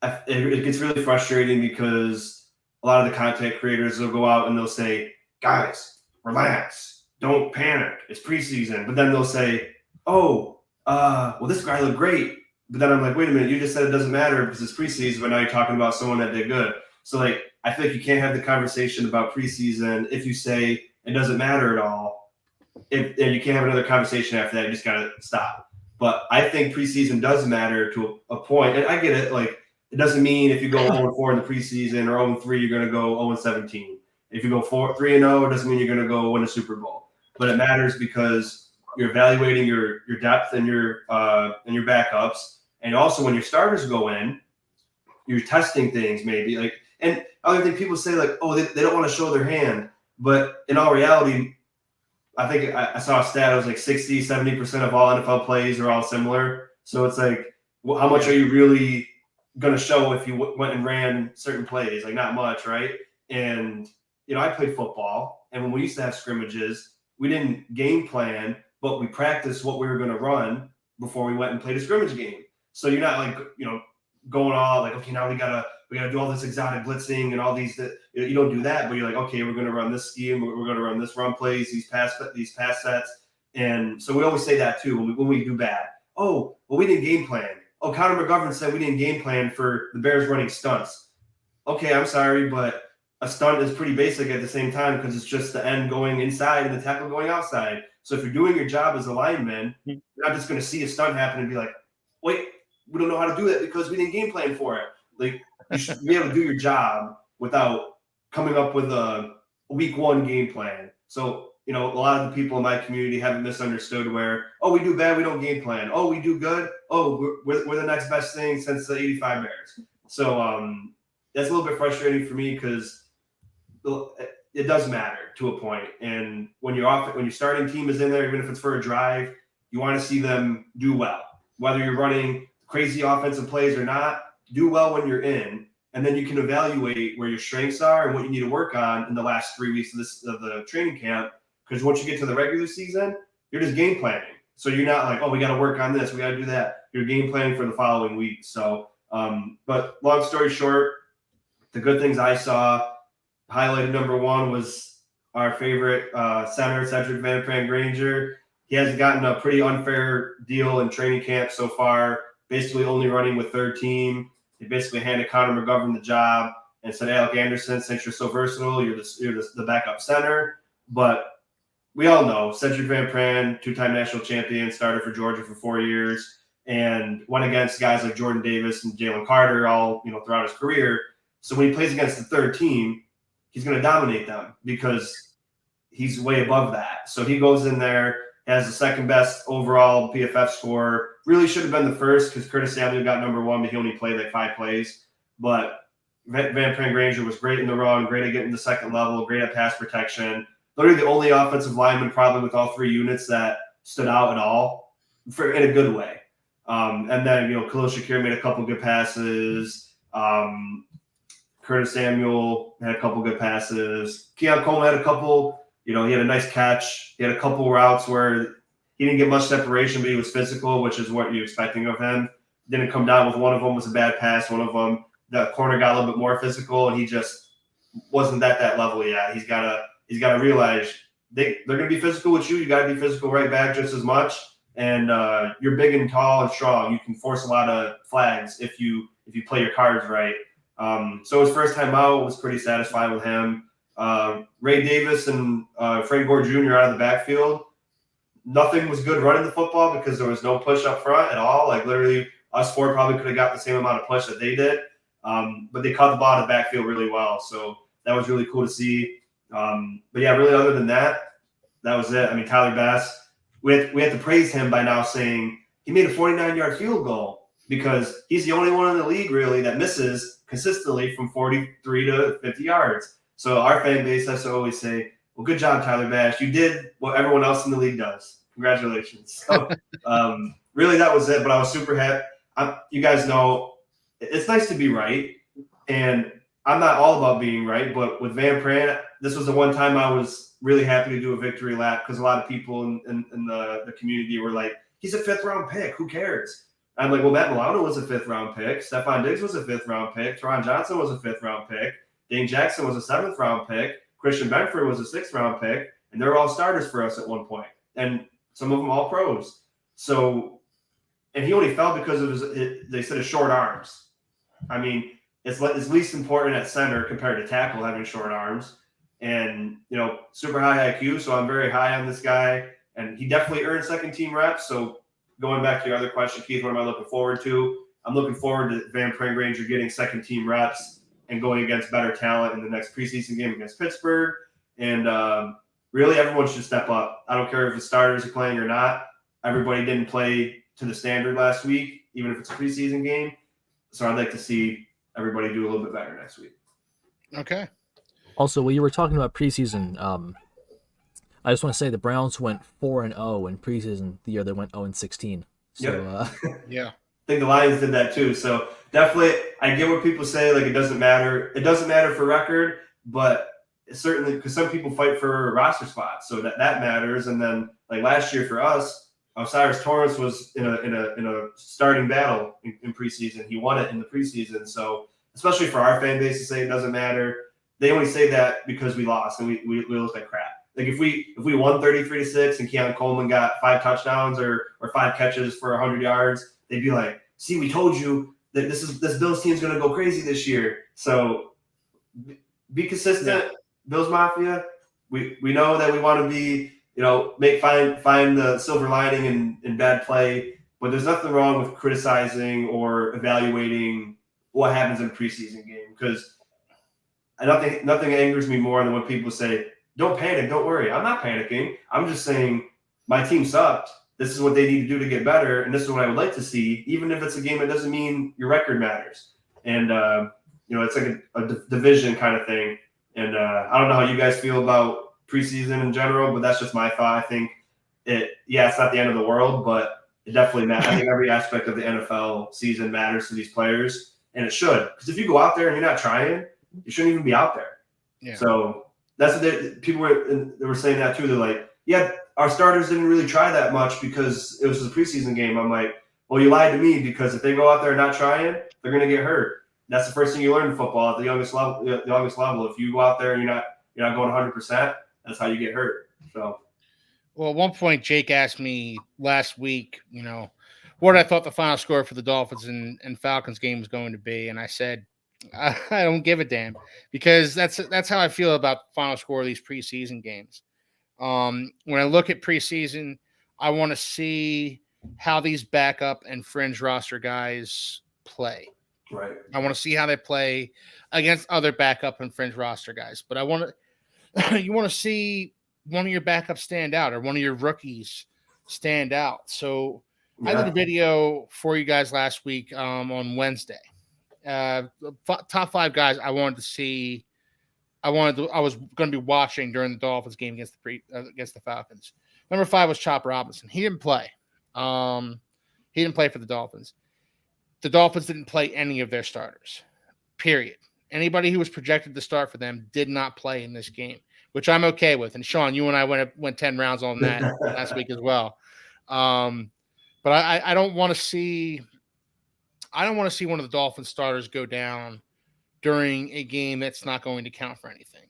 it gets really frustrating because a lot of the content creators will go out and they'll say, "Guys, relax, don't panic. It's preseason." But then they'll say, "Oh, well, this guy looked great." But then I'm like, "Wait a minute, you just said it doesn't matter because it's preseason, but now you're talking about someone that did good." So like, I feel like you can't have the conversation about preseason if you say it doesn't matter at all. And you can't have another conversation after that. You just gotta stop. But I think preseason does matter to a point, and I get it. Like, it doesn't mean if you go 0-4 in the preseason or 0-3, you're gonna go 0-17. If you go 3-0, it doesn't mean you're gonna go win a Super Bowl. But it matters because you're evaluating your depth and your backups, and also when your starters go in, you're testing things maybe like. And other thing people say like, oh, they don't want to show their hand, but in all reality, I think I saw a stat. It was like 60-70% of all NFL plays are all similar. So it's like, well, how much are you really going to show if you went and ran certain plays? Like not much, right? And I played football, and when we used to have scrimmages, we didn't game plan, but we practiced what we were going to run before we went and played a scrimmage game. So you're not like going all like, okay, now we gotta do all this exotic blitzing and all these that you don't do that, but you're like, okay, we're gonna run this scheme, we're gonna run this run plays, these pass sets, and so we always say that too when we do bad. Oh, well, we didn't game plan. Oh, Connor McGovern said we didn't game plan for the Bears running stunts. Okay, I'm sorry, but a stunt is pretty basic at the same time because it's just the end going inside and the tackle going outside. So if you're doing your job as a lineman, you're not just going to see a stunt happen and be like, wait, we don't know how to do that because we didn't game plan for it. Like, you should be able to do your job without coming up with a week 1 game plan. So, a lot of the people in my community haven't misunderstood where, oh, we do bad, we don't game plan. Oh, we do good. Oh, we're the next best thing since the 85 Bears. So that's a little bit frustrating for me because it does matter to a point. And when your starting team is in there, even if it's for a drive, you want to see them do well. Whether you're running crazy offensive plays or not, do well when you're in, and then you can evaluate where your strengths are and what you need to work on in the last 3 weeks of the training camp. Because once you get to the regular season, you're just game planning. So you're not like, oh, we got to work on this, we got to do that. You're game planning for the following week. So, but long story short, the good things I saw, highlighted number 1 was our favorite center, Cedric Van Pran Granger. He has gotten a pretty unfair deal in training camp so far, basically only running with third team. They basically handed Connor McGovern the job and said, Alec Anderson, since you're so versatile, you're the backup center. But we all know Cedric Van Pran, 2-time national champion, started for Georgia for 4 years, and went against guys like Jordan Davis and Jalen Carter all throughout his career. So when he plays against the third team, he's going to dominate them because he's way above that. So he goes in there has the second best overall PFF score. Really should have been the first because Curtis Samuel got number 1, but he only played like 5 plays. But Van Prangranger was great in the run, great at getting the second level, great at pass protection. Literally the only offensive lineman probably with all 3 units that stood out at all in a good way. And then, Khalil Shakir made a couple good passes. Curtis Samuel had a couple good passes. Keon Coleman had a couple, he had a nice catch. He had a couple routes where he didn't get much separation, but he was physical, which is what you're expecting of him. Didn't come down with one of them was a bad pass. One of them, the corner got a little bit more physical, and he just wasn't at that level yet. He's got to realize they're going to be physical with you. You got to be physical right back just as much. And you're big and tall and strong. You can force a lot of flags if you play your cards right. So his first time out was pretty satisfied with him. Ray Davis and Frank Gore Jr. out of the backfield. Nothing was good running the football because there was no push up front at all. Like literally us 4 probably could have got the same amount of push that they did. But they caught the ball in the backfield really well. So that was really cool to see. But yeah, really other than that, that was it. I mean, Tyler Bass, we had to praise him by now saying he made a 49-yard field goal because he's the only one in the league really that misses consistently from 43 to 50 yards. So our fan base has to always say, well, good job, Tyler Bass. You did what everyone else in the league does. Congratulations. So really that was it, but I was super happy. You guys know it's nice to be right, and I'm not all about being right, but with Van Pran, this was the one time I was really happy to do a victory lap because a lot of people in the community were like, he's a 5th-round pick. Who cares? I'm like, well, Matt Milano was a 5th-round pick. Stephon Diggs was a 5th-round pick. Teron Johnson was a 5th-round pick. Dane Jackson was a 7th-round pick. Christian Benford was a 6th-round pick. And they're all starters for us at one point. And some of them all pros. So, and he only fell because of his short arms. I mean, it's least important at center compared to tackle having short arms. And, super high IQ. So I'm very high on this guy. And he definitely earned second-team reps. So going back to your other question, Keith, what am I looking forward to? I'm looking forward to Van Prangranger getting second-team reps and going against better talent in the next preseason game against Pittsburgh. And really, everyone should step up. I don't care if the starters are playing or not. Everybody didn't play to the standard last week, even if it's a preseason game. So I'd like to see everybody do a little bit better next week. Okay. Also, when you were talking about preseason, I just want to say the Browns went 4-0 in preseason the year they went 0-16. So, yeah. I think the Lions did that too. So definitely, I get what people say. Like, it doesn't matter. It doesn't matter for record, but certainly because some people fight for roster spots, so that matters. And then, like last year for us, Osiris Torrance was in a starting battle in preseason. He won it in the preseason. So especially for our fan base to say it doesn't matter, they only say that because we lost and we look like crap. Like if we won 33-6 and Keon Coleman got 5 touchdowns or 5 catches for 100 yards, they'd be like, "See, we told you that this Bills team's going to go crazy this year." So be consistent, yeah. Bills Mafia. We know that we want to be, find the silver lining in bad play, but there's nothing wrong with criticizing or evaluating what happens in a preseason game because nothing angers me more than when people say, "Don't panic, don't worry." I'm not panicking. I'm just saying my team sucked. This is what they need to do to get better, and this is what I would like to see. Even if it's a game, it doesn't mean your record matters. And it's like a division kind of thing. And I don't know how you guys feel about preseason in general, but that's just my thought. I think it's not the end of the world, but it definitely matters. I think every aspect of the NFL season matters to these players, and it should. Because if you go out there and you're not trying, you shouldn't even be out there. Yeah. So that's what people were saying that too. They're like, "Yeah, our starters didn't really try that much because it was a preseason game." I'm like, well, you lied to me because if they go out there and not trying, they're going to get hurt. That's the first thing you learn in football at the youngest level. If you go out there and you're not going 100%, that's how you get hurt. So, well, at one point, Jake asked me last week, what I thought the final score for the Dolphins and Falcons game was going to be, and I said, I don't give a damn because that's how I feel about the final score of these preseason games. When I look at preseason, I want to see how these backup and fringe roster guys play. Right. I want to see how they play against other backup and fringe roster guys. But you want to see one of your backups stand out or one of your rookies stand out. So I Yeah. did a video for you guys last week on Wednesday. Top 5 guys I wanted to see. I was going to be watching during the Dolphins game against the Falcons. Number 5 was Chop Robinson. He didn't play. He didn't play for the Dolphins. The Dolphins didn't play any of their starters. Period. Anybody who was projected to start for them did not play in this game, which I'm okay with. And Sean, you and I went 10 rounds on that last week as well. But I don't want to see. I don't want to see one of the Dolphins starters go down during a game that's not going to count for anything.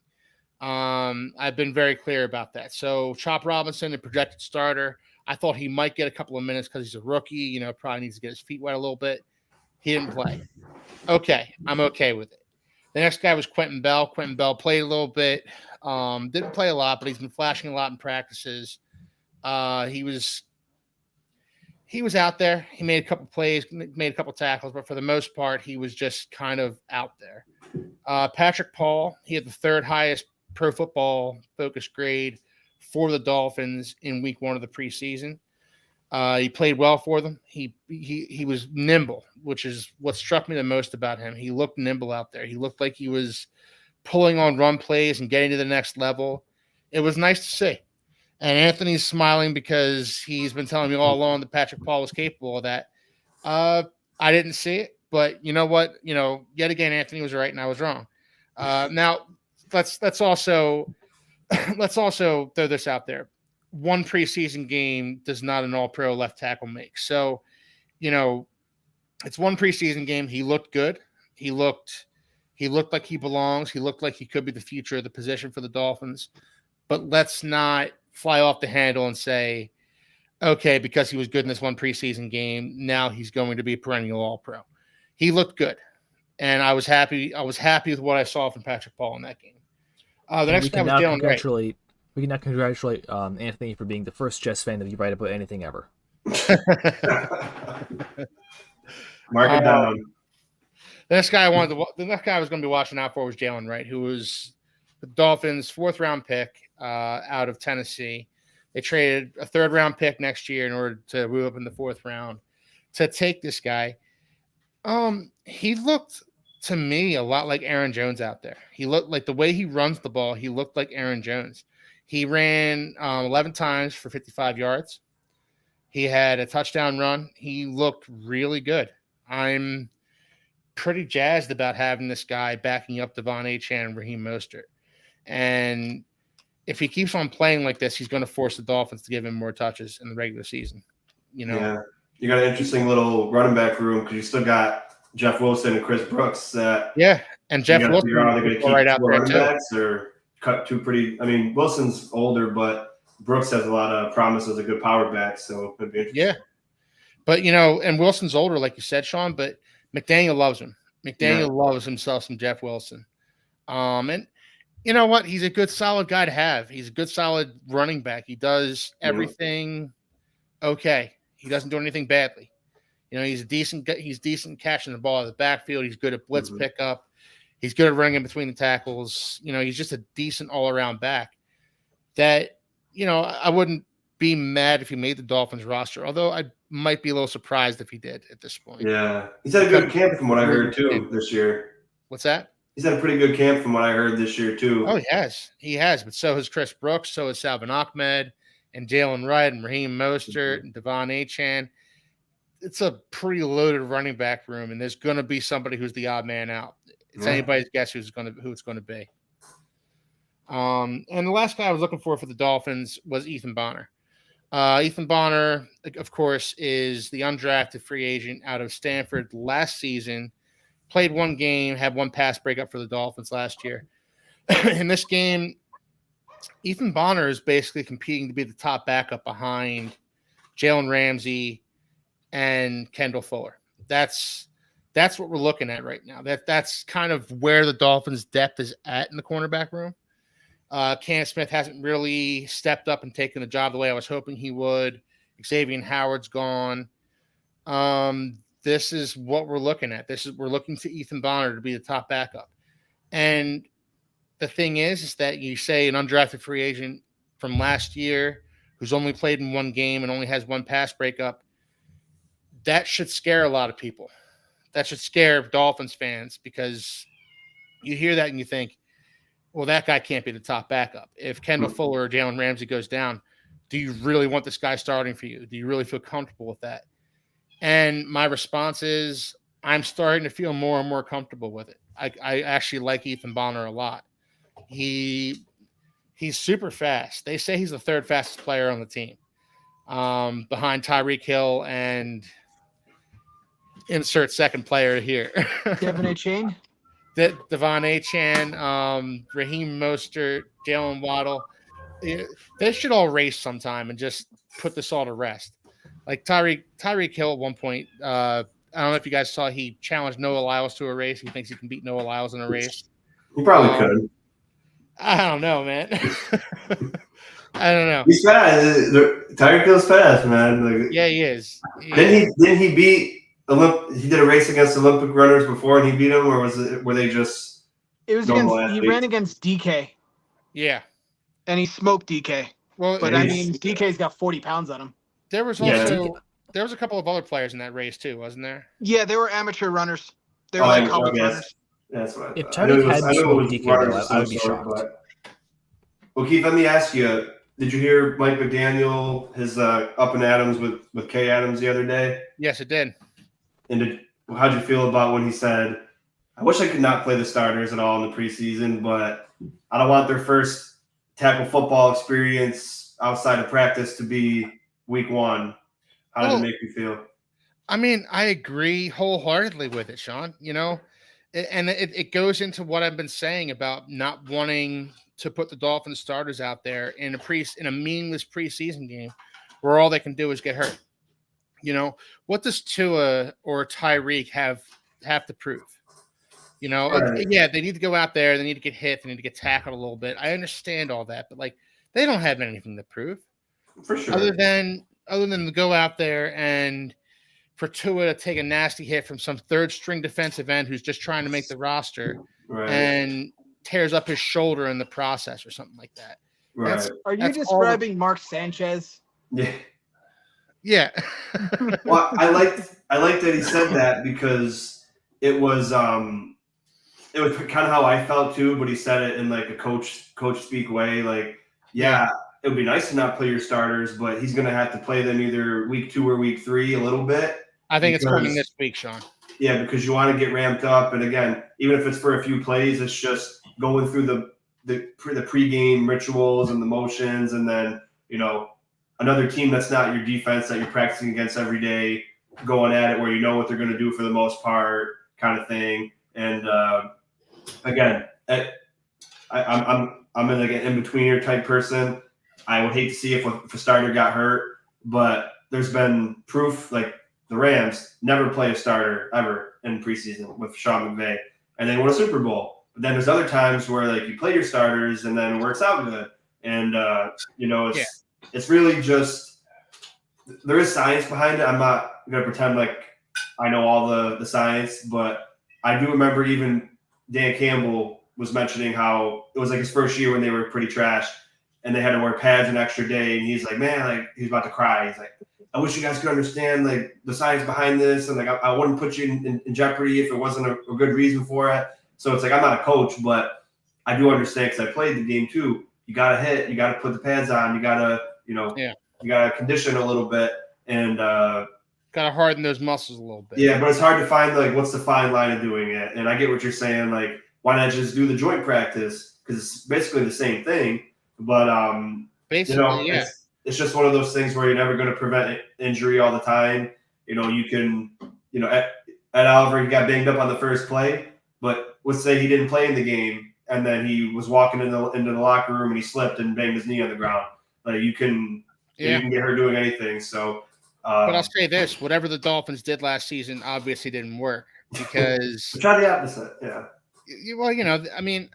I've been very clear about that. So Chop Robinson, the projected starter, I thought he might get a couple of minutes because he's a rookie. Probably needs to get his feet wet a little bit. He didn't play. Okay, I'm okay with it. The next guy was Quentin Bell. Quentin Bell played a little bit. Didn't play a lot, but he's been flashing a lot in practices. He was out there. He made a couple plays, made a couple tackles, but for the most part, he was just kind of out there. Patrick Paul, he had the 3rd highest Pro Football Focus grade for the Dolphins in week 1 of the preseason. He played well for them. He was nimble, which is what struck me the most about him. He looked nimble out there. He looked like he was pulling on run plays and getting to the next level. It was nice to see. And Anthony's smiling because he's been telling me all along that Patrick Paul was capable of that. I didn't see it, but you know what? Yet again, Anthony was right and I was wrong. Now let's also throw this out there. One preseason game does not an all-pro left tackle make. So, it's one preseason game. He looked good. He looked like he belongs. He looked like he could be the future of the position for the Dolphins. But let's not fly off the handle and say, okay, because he was good in this one preseason game, now he's going to be a perennial all-pro. He looked good. And I was happy. I was happy with what I saw from Patrick Paul in that game. The next guy was Jalen Wright. We can now congratulate Anthony for being the first Jets fan that you write about anything ever. Mark it down. The next guy I was going to be watching out for was Jalen Wright, who was the Dolphins' 4th round pick out of Tennessee. They traded a 3rd round pick next year in order to move up in the 4th round to take this guy. He looked to me a lot like Aaron Jones out there. He looked like the way he runs the ball. He looked like Aaron Jones. He ran 11 times for 55 yards. He had a touchdown run. He looked really good. I'm pretty jazzed about having this guy backing up Devon Achane and Raheem Mostert. And if he keeps on playing like this, he's going to force the Dolphins to give him more touches in the regular season. Yeah, you got an interesting little running back room because you still got Jeff Wilson and Chris Brooks. And Jeff Wilson are they going to keep right out there running too. Backs or cut two pretty? I mean, Wilson's older, but Brooks has a lot of promise as a good power back, so it'd be interesting. Yeah, but and Wilson's older, like you said, Sean. But McDaniel loves him. McDaniel loves himself some Jeff Wilson. And you know what? He's a good, solid guy to have. He's a good, solid running back. He does everything okay. He doesn't do anything badly. He's decent catching the ball out of the backfield. He's good at blitz pickup. He's good at running in between the tackles. He's just a decent all-around back that, I wouldn't be mad if he made the Dolphins roster, although I might be a little surprised if he did at this point. Yeah. He's had a good camp from what I heard, too, this year. What's that? He's had a pretty good camp from what I heard this year, too. Oh, he has. He has. But so has Chris Brooks. So has Salvin Ahmed and Jalen Wright and Raheem Mostert and Devon Achane. It's a pretty loaded running back room, and there's going to be somebody who's the odd man out. It's anybody's guess who it's going to be. And the last guy I was looking for the Dolphins was Ethan Bonner. Ethan Bonner, of course, is the undrafted free agent out of Stanford last season. Played one game, had one pass breakup for the Dolphins last year. In this game, Ethan Bonner is basically competing to be the top backup behind Jalen Ramsey and Kendall Fuller. That's what we're looking at right now. That's kind of where the Dolphins' depth is at in the cornerback room. Cam Smith hasn't really stepped up and taken the job the way I was hoping he would. Xavier Howard's gone. This is what we're looking at. We're looking to Ethan Bonner to be the top backup. And the thing is that you say an undrafted free agent from last year who's only played in one game and only has one pass breakup, that should scare a lot of people. That should scare Dolphins fans because you hear that and you think, well, that guy can't be the top backup. If Kendall Fuller or Jalen Ramsey goes down, do you really want this guy starting for you? Do you really feel comfortable with that? And my response is I'm starting to feel more and more comfortable with it. I actually like Ethan Bonner a lot. He's super fast. They say he's the third fastest player on the team, behind Tyreek Hill and insert second player here. Devin Achane? Devon Achane, Raheem Mostert, Jalen Waddle. They should all race sometime and just put this all to rest. Like Tyreek Hill at one point, I don't know if you guys saw, he challenged Noah Lyles to a race. He thinks he can beat Noah Lyles in a race. He probably could. I don't know, man. I don't know. He's fast. Tyreek Hill's fast, man. Like, Yeah, he is. Didn't he beat he did a race against Olympic runners before and he beat them, or were they just? It was he ran against DK. Yeah, and he smoked DK. Well, but I mean, DK's got 40 pounds on him. There was also there was a couple of other players in that race too, wasn't there? Yeah, they were amateur runners. They were like college runners. Yeah, that's what I thought. If Tyreek had smoked DK, though, I would be shocked. Well, Keith, let me ask you: did you hear Mike McDaniel, his up and Adams with Kay Adams the other day? Yes, it did. And how'd you feel about when he said, "I wish I could not play the starters at all in the preseason, but I don't want their first tackle football experience outside of practice to be week one." How did it make you feel? I mean, I agree wholeheartedly with it, Sean. You know, and it goes into what I've been saying about not wanting to put the Dolphins starters out there in a meaningless preseason game where all they can do is get hurt. You know, what does Tua or Tyreek have to prove? You know, yeah, they need to go out there, they need to get hit, they need to get tackled a little bit. I understand all that, but like they don't have anything to prove. For sure. Other than to go out there and for Tua to take a nasty hit from some third string defensive end who's just trying to make the roster and tears up his shoulder in the process or something like that. Right. Are you describing Mark Sanchez? Yeah. Yeah. Well, I liked that he said that because it was kind of how I felt too, but he said it in like a coach speak way. Like, yeah, it would be nice to not play your starters, but he's going to have to play them either week 2 or week 3 a little bit. I think it's coming this week, Sean. Yeah, because you want to get ramped up. And again, even if it's for a few plays, it's just going through the pregame rituals and the motions. And then, you know, another team that's not your defense that you're practicing against every day, going at it where you know what they're going to do for the most part kind of thing. And again, I'm in like an in-betweener type person. I would hate to see if a starter got hurt, but there's been proof like the Rams never play a starter ever in preseason with Sean McVay, and they won a Super Bowl. But then there's other times where like you play your starters and then it works out good. And you know, it's really just there is science behind it. I'm not gonna pretend like I know all the science, but I do remember even Dan Campbell was mentioning how it was like his first year when they were pretty trash and they had to wear pads an extra day. And he's like, man, like he's about to cry. He's like, I wish you guys could understand like the science behind this. And like, I wouldn't put you in jeopardy if it wasn't a good reason for it. So it's like, I'm not a coach, but I do understand because I played the game too. You got to hit, you got to put the pads on, you got to, you know, you got to condition a little bit and got to harden those muscles a little bit. Yeah, but it's hard to find like what's the fine line of doing it. And I get what you're saying. Like, why not just do the joint practice? Because it's basically the same thing. But basically, you know, it's just one of those things where you're never going to prevent injury all the time. You know, you can, you know, Ed Oliver, he got banged up on the first play, but let's say he didn't play in the game and then he was walking into the locker room and he slipped and banged his knee on the ground. Like you can get her doing anything. So, but I'll say this: whatever the Dolphins did last season obviously didn't work because try the opposite. Yeah. Well, you know, I mean,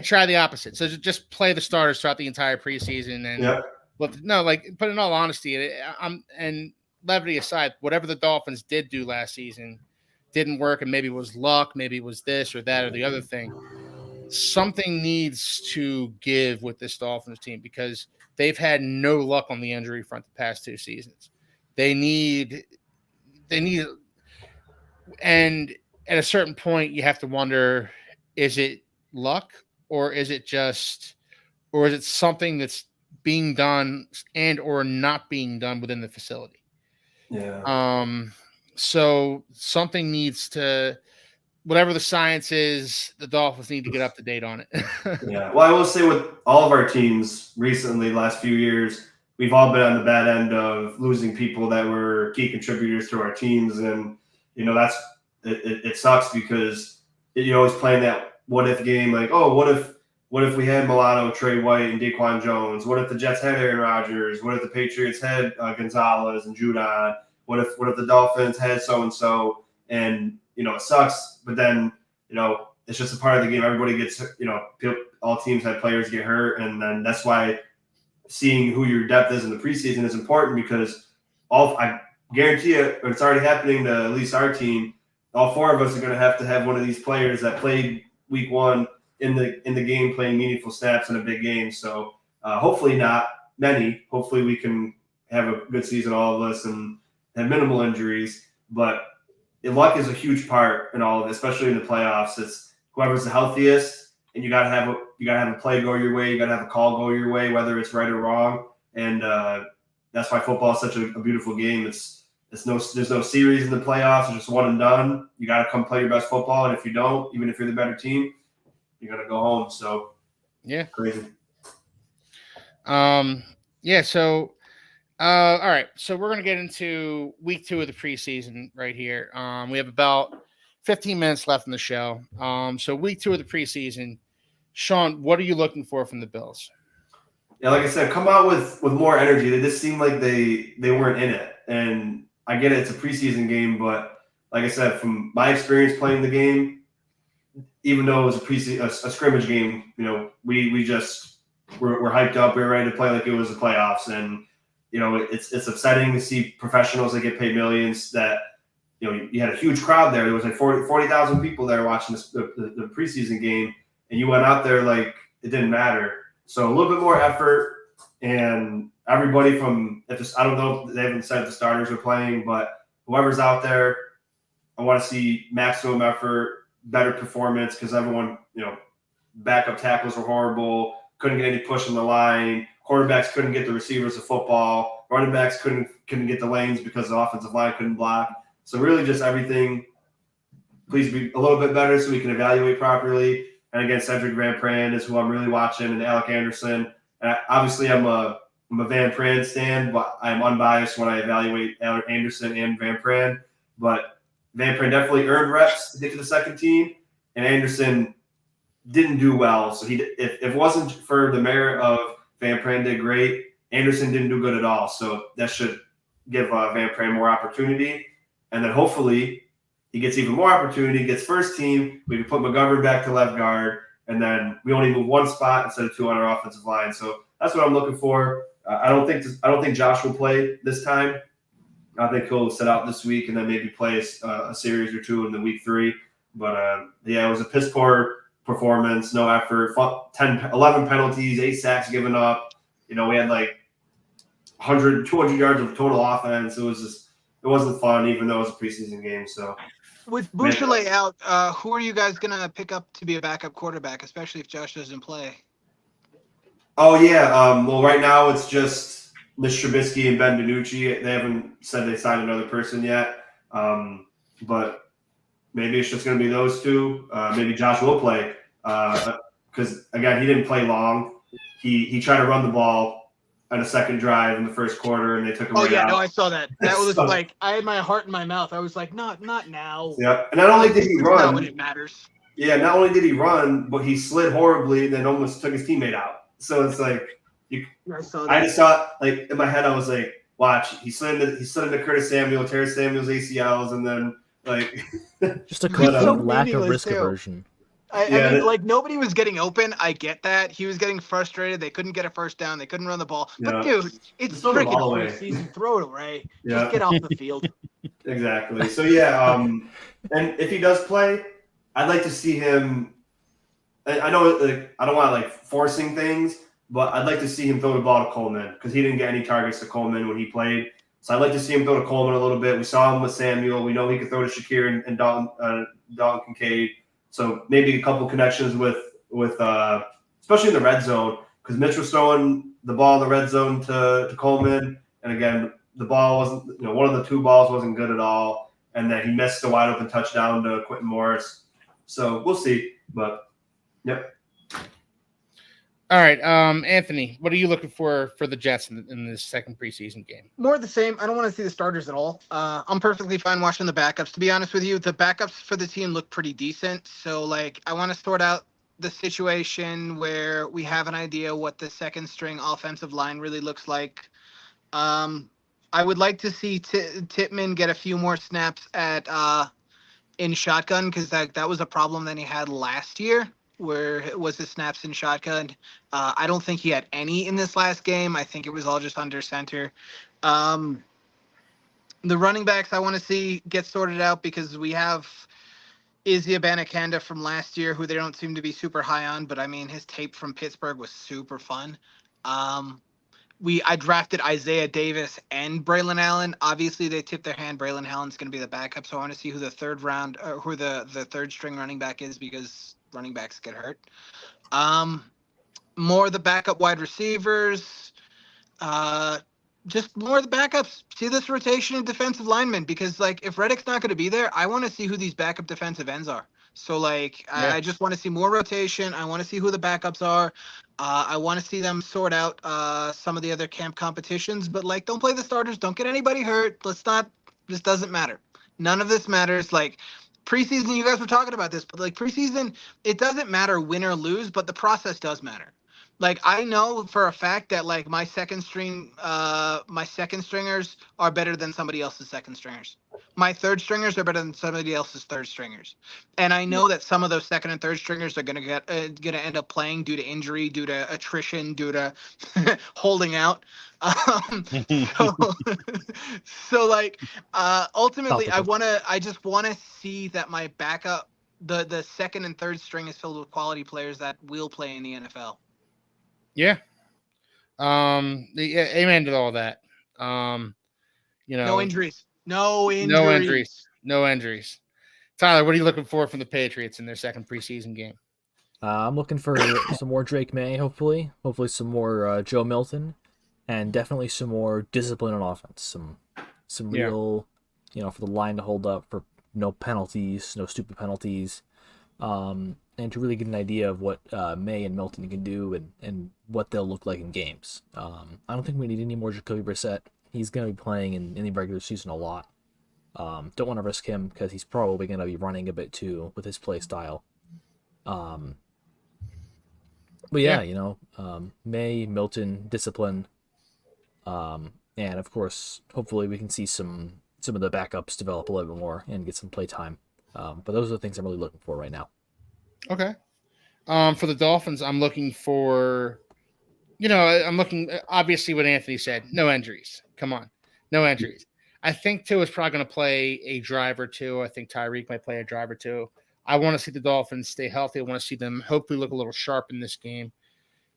try the opposite. So just play the starters throughout the entire preseason, and but in all honesty, and levity aside, whatever the Dolphins did do last season didn't work, and maybe it was luck, maybe it was this or that or the other thing. something needs to give with this Dolphins team because they've had no luck on the injury front the past 2 seasons. They need, and at a certain point, you have to wonder: is it luck, or is it something that's being done and or not being done within the facility? Yeah. So something needs to, whatever the science is, the Dolphins need to get up to date on it. Yeah. Well, I will say with all of our teams recently, last few years, we've all been on the bad end of losing people that were key contributors to our teams, and that's it sucks because you're always playing that what if game, like, oh, what if we had Milano, Trey White, and Daquan Jones? What if the Jets had Aaron Rodgers? What if the Patriots had Gonzalez and Judon? What if the Dolphins had so and so? And it sucks, but then it's just a part of the game. Everybody gets all teams have players get hurt, and then that's why seeing who your depth is in the preseason is important because I guarantee you, it's already happening to at least our team. All 4 of us are going to have one of these players that played week 1 in the game, playing meaningful snaps in a big game. So hopefully not many. Hopefully we can have a good season, all of us, and have minimal injuries. But luck is a huge part in all of it, especially in the playoffs. It's whoever's the healthiest, and you gotta have a play go your way. You gotta have a call go your way, whether it's right or wrong. And that's why football is such a beautiful game. There's no series in the playoffs. It's just one and done. You got to come play your best football, and if you don't, even if you're the better team, you're gonna go home. So yeah, crazy. Yeah. So, all right. So we're gonna get into week 2 of the preseason right here. We have about 15 minutes left in the show. So week 2 of the preseason, Sean, what are you looking for from the Bills? Yeah, like I said, come out with more energy. They just seemed like they weren't in it, and I get it, it's a preseason game, but like I said, from my experience playing the game, even though it was a scrimmage game, we just we're hyped up. We're ready to play like it was the playoffs, and it's upsetting to see professionals that get paid millions. That you had a huge crowd there. There was like 40,000 people there watching the preseason game, and you went out there like it didn't matter. So a little bit more effort. And everybody I don't know if they haven't said the starters are playing, but whoever's out there, I want to see maximum effort, better performance because everyone, backup tackles were horrible, couldn't get any push on the line, quarterbacks couldn't get the receivers the football, running backs couldn't get the lanes because the offensive line couldn't block. So really just everything, please be a little bit better so we can evaluate properly. And again, Cedric Van Pran is who I'm really watching, and Alec Anderson. Obviously, I'm a Van Pran stan, but I'm unbiased when I evaluate Anderson and Van Pran. But Van Pran definitely earned reps to get to the second team, and Anderson didn't do well. So if it wasn't for the merit of Van Pran did great, Anderson didn't do good at all. So that should give Van Pran more opportunity, and then hopefully he gets even more opportunity, gets first team. We can put McGovern back to left guard. And then we only move 1 spot instead of 2 on our offensive line. So that's what I'm looking for. I don't think Josh will play this time. I think he'll sit out this week and then maybe play a series or 2 in the week 3. But it was a piss poor performance, no effort, 11 penalties, 8 sacks given up. We had like 200 yards of total offense. It wasn't fun, even though it was a preseason game. So. With Bouchelet out, who are you guys going to pick up to be a backup quarterback, especially if Josh doesn't play? Oh, yeah. Well, right now it's just Mitch Trubisky and Ben DiNucci. They haven't said they signed another person yet. But maybe it's just going to be those 2. Maybe Josh will play because, again, he didn't play long. He tried to run the ball on a second drive in the first quarter, and they took him out. No, I saw that. That was like, I had my heart in my mouth. I was like, not now. Yeah, and not only did he run. Not when it matters. Yeah, not only did he run, but he slid horribly and then almost took his teammate out. So it's like, I just saw, like, in my head, I was like, watch, he slid into Curtis Samuel, Terrence Samuel's ACLs, and then, like. Just a complete lack of risk aversion. I mean, like, nobody was getting open. I get that. He was getting frustrated. They couldn't get a first down. They couldn't run the ball. Yeah. But, dude, it's freaking preseason. Throw it away. Yeah. Just get off the field. Exactly. So, yeah, and if he does play, I'd like to see him I know I don't want to like forcing things, but I'd like to see him throw the ball to Coleman because he didn't get any targets to Coleman when he played. So I'd like to see him throw to Coleman a little bit. We saw him with Samuel. We know he could throw to Shakir and Dalton Kincaid. So maybe a couple connections with especially in the red zone because Mitch was throwing the ball in the red zone to Coleman, and again the ball wasn't one of the two balls wasn't good at all, and then he missed a wide open touchdown to Quentin Morris. So we'll see, but yep. All right, Anthony, what are you looking for the Jets in this second preseason game? More of the same. I don't want to see the starters at all. I'm perfectly fine watching the backups. To be honest with you, the backups for the team look pretty decent. So, like, I want to sort out the situation where we have an idea what the second string offensive line really looks like. I would like to see Tittman get a few more snaps at in shotgun because that was a problem that he had last year. Where it was the snaps in shotgun. I don't think he had any in this last game. I think it was all just under center. The running backs I want to see get sorted out because we have Izzy Abanikanda from last year, who they don't seem to be super high on, but I mean his tape from Pittsburgh was super fun. I drafted Isaiah Davis and Braylon Allen. Obviously, they tipped their hand. Braylon Allen's going to be the backup, so I want to see who the third third string running back is because running backs get hurt. More of the backup wide receivers. Just more of the backups. See this rotation of defensive linemen because, like, if Reddick's not going to be there, I want to see who these backup defensive ends are. So, like, yeah. I just want to see more rotation. I want to see who the backups are. I want to see them sort out some of the other camp competitions. But, like, don't play the starters. Don't get anybody hurt. This doesn't matter. None of this matters. Like, preseason, you guys were talking about this, but, like, preseason, it doesn't matter win or lose, but the process does matter. Like, I know for a fact that, like, my second stringers are better than somebody else's second stringers. My third stringers are better than somebody else's third stringers. And I know that some of those second and third stringers are going to end up playing due to injury, due to attrition, due to holding out. So like, ultimately, I just want to see that my backup, the second and third string is filled with quality players that will play in the NFL. Yeah. Amen to all that. No injuries. No injuries. Tyler, what are you looking for from the Patriots in their second preseason game? I'm looking for some more Drake May, hopefully some more Joe Milton, and definitely some more discipline on offense. Some real, for the line to hold up, for no penalties, no stupid penalties. And to really get an idea of what May and Milton can do and what they'll look like in games. I don't think we need any more Jacoby Brissett. He's going to be playing in the regular season a lot. Don't want to risk him because he's probably going to be running a bit too with his play style. But May, Milton, discipline, and of course, hopefully we can see some of the backups develop a little bit more and get some play time. But those are the things I'm really looking for right now. Okay. For the Dolphins, I'm looking for, obviously what Anthony said, no injuries. Come on. No injuries. I think Tua is probably going to play a drive or two. I think Tyreek might play a drive or two. I want to see the Dolphins stay healthy. I want to see them hopefully look a little sharp in this game.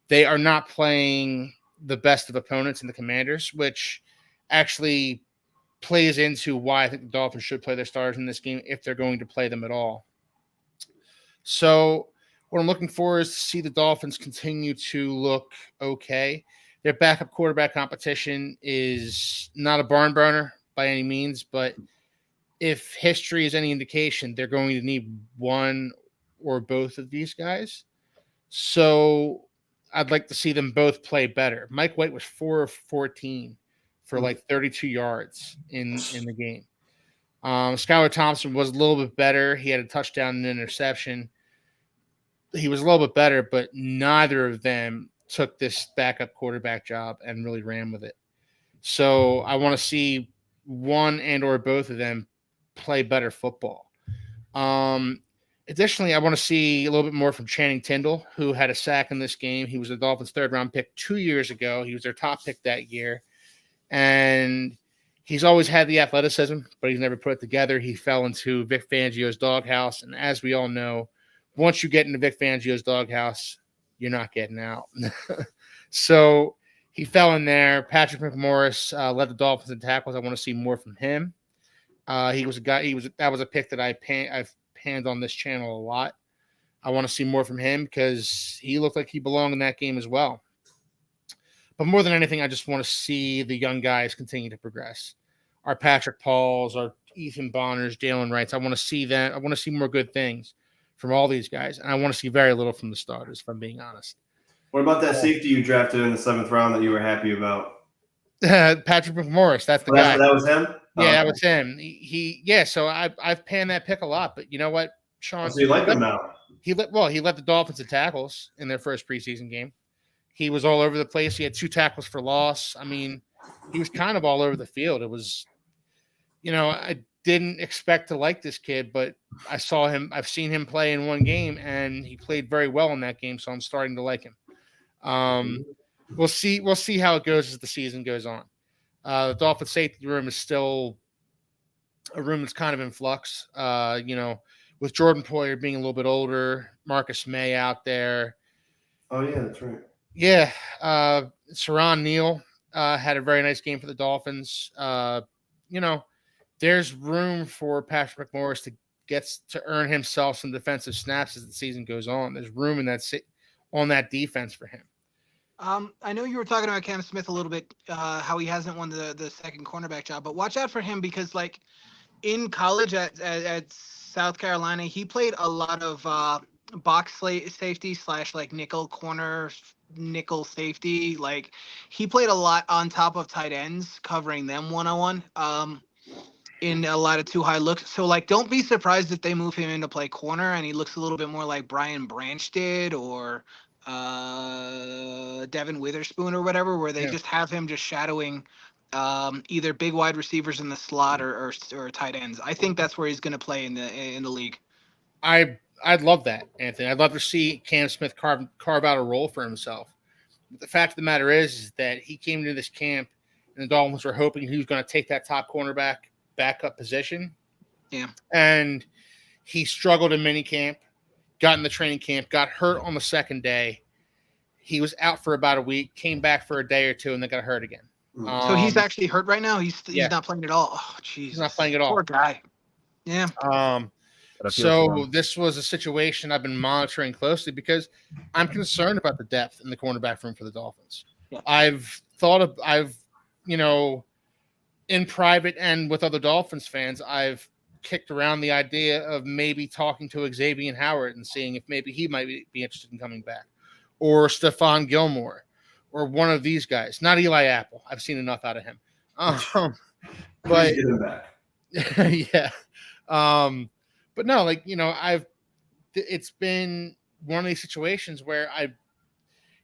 They are not playing the best of opponents in the Commanders, which actually plays into why I think the Dolphins should play their starters in this game if they're going to play them at all. So what I'm looking for is to see the Dolphins continue to look okay. Their backup quarterback competition is not a barn burner by any means, but if history is any indication, they're going to need one or both of these guys. So I'd like to see them both play better. Mike White was 4 of 14 for like 32 yards in the game. Skylar Thompson was a little bit better. He had a touchdown and an interception. He was a little bit better, but neither of them took this backup quarterback job and really ran with it. So I want to see one and or both of them play better football. Additionally, I want to see a little bit more from Channing Tindall, who had a sack in this game. He was the Dolphins' third-round pick 2 years ago. He was their top pick that year. And he's always had the athleticism, but he's never put it together. He fell into Vic Fangio's doghouse. And as we all know, once you get into Vic Fangio's doghouse, you're not getting out. So he fell in there. Patrick McMorris led the Dolphins in tackles. I want to see more from him. He was a guy. That was a pick that I've panned on this channel a lot. I want to see more from him because he looked like he belonged in that game as well. But more than anything, I just want to see the young guys continue to progress. Our Patrick Pauls, our Ethan Bonners, Jalen Wrights. I want to see that. I want to see more good things from all these guys. And I want to see very little from the starters, if I'm being honest. What about that safety you drafted in the 7th round that you were happy about? Patrick McMorris, that's the guy. That was him? Yeah, that was him. So I've panned that pick a lot, but you know what, Sean? So you like him now? He led the Dolphins in tackles in their first preseason game. He was all over the place. He had 2 tackles for loss. I mean, he was kind of all over the field. It was, I didn't expect to like this kid, but I've seen him play in one game, and he played very well in that game, so I'm starting to like him. We'll see how it goes as the season goes on. The Dolphins safety room is still a room that's kind of in flux. With Jordan Poyer being a little bit older, Marcus May out there. Oh yeah, that's right. Yeah, Saran Neal had a very nice game for the Dolphins. There's room for Patrick McMorris to earn himself some defensive snaps as the season goes on. There's room on that defense for him. I know you were talking about Cam Smith a little bit, how he hasn't won the second cornerback job, but watch out for him because, like, in college at South Carolina, he played a lot of box safety / like nickel corner, nickel safety. Like, he played a lot on top of tight ends, covering them one-on-one in a lot of too high looks. So, like, don't be surprised if they move him in to play corner and he looks a little bit more like Brian Branch did, or Devin Witherspoon or whatever, where they just have him just shadowing either big wide receivers in the slot or tight ends. I think that's where he's going to play in the league. I'd love that, Anthony. I'd love to see Cam Smith carve out a role for himself. But the fact of the matter is that he came into this camp and the Dolphins were hoping he was going to take that top cornerback backup position. Yeah. And he struggled in minicamp, got in the training camp, got hurt on the second day. He was out for about a week, came back for a day or two, and then got hurt again. So he's actually hurt right now? He's not playing at all? Oh, jeez. He's not playing at all. Poor guy. Yeah. So this was a situation I've been monitoring closely because I'm concerned about the depth in the cornerback room for the Dolphins. Yeah. I've in private and with other Dolphins fans, I've kicked around the idea of maybe talking to Xavier Howard and seeing if maybe he might be interested in coming back, or Stephon Gilmore, or one of these guys. Not Eli Apple. I've seen enough out of him. But get him back. Yeah. But no, it's been one of these situations where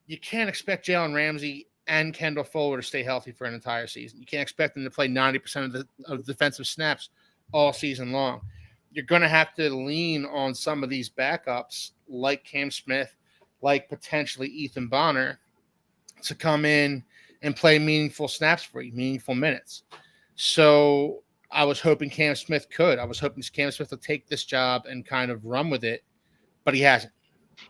you can't expect Jalen Ramsey and Kendall Fuller to stay healthy for an entire season. You can't expect them to play 90% of the defensive snaps all season long. You're going to have to lean on some of these backups like Cam Smith, like potentially Ethan Bonner, to come in and play meaningful snaps for you, meaningful minutes. So I was hoping Cam Smith could. I was hoping Cam Smith would take this job and kind of run with it, but he hasn't.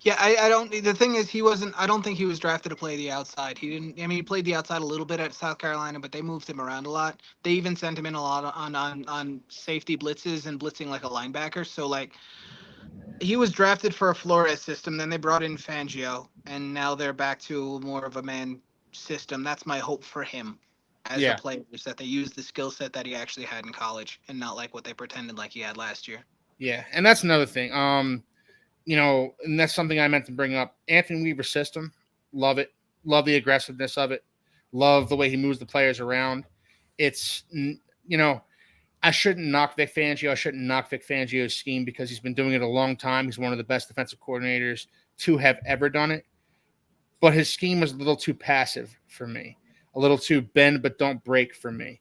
Yeah, I don't. The thing is, I don't think he was drafted to play the outside. He didn't. I mean, he played the outside a little bit at South Carolina, but they moved him around a lot. They even sent him in a lot on safety blitzes and blitzing like a linebacker. So, like, he was drafted for a Flores system. Then they brought in Fangio, and now they're back to more of a man system. That's my hope for him as a player, is that they use the skill set that he actually had in college and not like what they pretended like he had last year. Yeah, and that's another thing. And that's something I meant to bring up. Anthony Weaver's system, love it. Love the aggressiveness of it. Love the way he moves the players around. It's, I shouldn't knock Vic Fangio. I shouldn't knock Vic Fangio's scheme because he's been doing it a long time. He's one of the best defensive coordinators to have ever done it. But his scheme was a little too passive for me. A little too bend but don't break for me.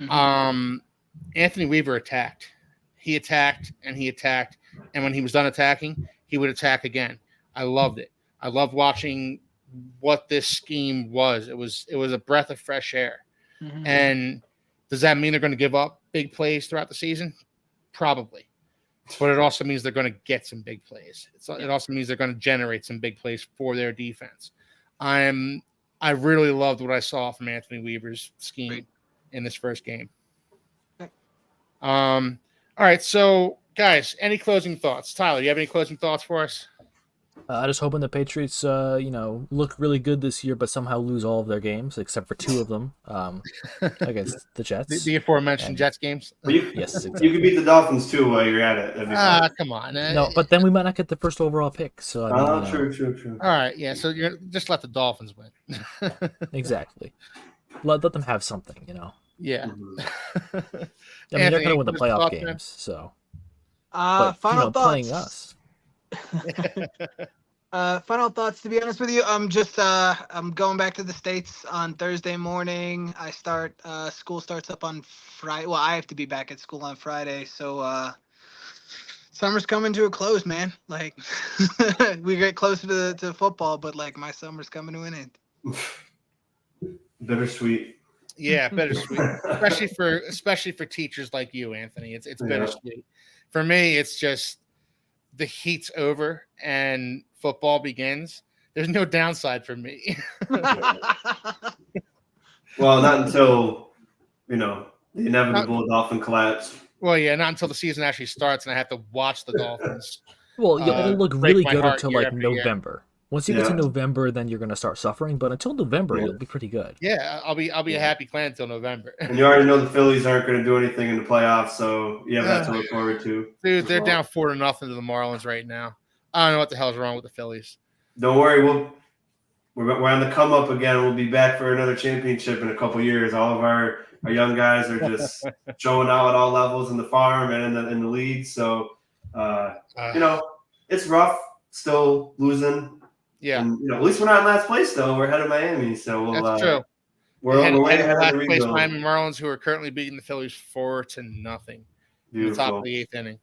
Mm-hmm. Anthony Weaver attacked. He attacked and he attacked. And when he was done attacking, he would attack again. I loved it. I loved watching what this scheme was. It was a breath of fresh air. Mm-hmm. And does that mean they're going to give up big plays throughout the season? Probably. but it also means they're going to get some big plays. It also means they're going to generate some big plays for their defense. I really loved what I saw from Anthony Weaver's scheme in this first game. All right, so guys, any closing thoughts? Tyler, you have any closing thoughts for us? I just hoping the Patriots, look really good this year, but somehow lose all of their games except for 2 of them against the Jets. The aforementioned Jets games. Yes, exactly. You can beat the Dolphins too while you're at it. Come on. No, but then we might not get the first overall pick. So I mean, true. All right, yeah. So you're just let the Dolphins win. Exactly. Let them have something, Yeah. Mm-hmm. I mean, they're going to win the playoff games, so. But, final thoughts. Playing us. Final thoughts. To be honest with you, I'm going back to the States on Thursday morning. School starts up on Friday. Well, I have to be back at school on Friday, so summer's coming to a close, man. Like we get closer to football, but like my summer's coming to an end. Bittersweet. Yeah, bittersweet, especially for teachers like you, Anthony. It's bittersweet. For me, it's just the heat's over and football begins. There's no downside for me. Well, not until the inevitable Dolphin collapse. Well, yeah, not until the season actually starts and I have to watch the Dolphins. Well, it'll look really good until like November. Year. Once you get to November, then you're going to start suffering. But until November, it'll be pretty good. Yeah, I'll be a happy clan until November. And you already know the Phillies aren't going to do anything in the playoffs, so you have that to look forward to. Dude, they're down 4-0 to the Marlins right now. I don't know what the hell's wrong with the Phillies. Don't worry, we're on the come up again. We'll be back for another championship in a couple years. All of our young guys are just showing out at all levels in the farm and in the league. So it's rough still losing. Yeah, and, at least we're not in last place though. We're ahead of Miami, so that's true. We're way ahead of last the place rebuild. Miami Marlins, who are currently beating the Phillies 4-0 in the top of the 8th inning.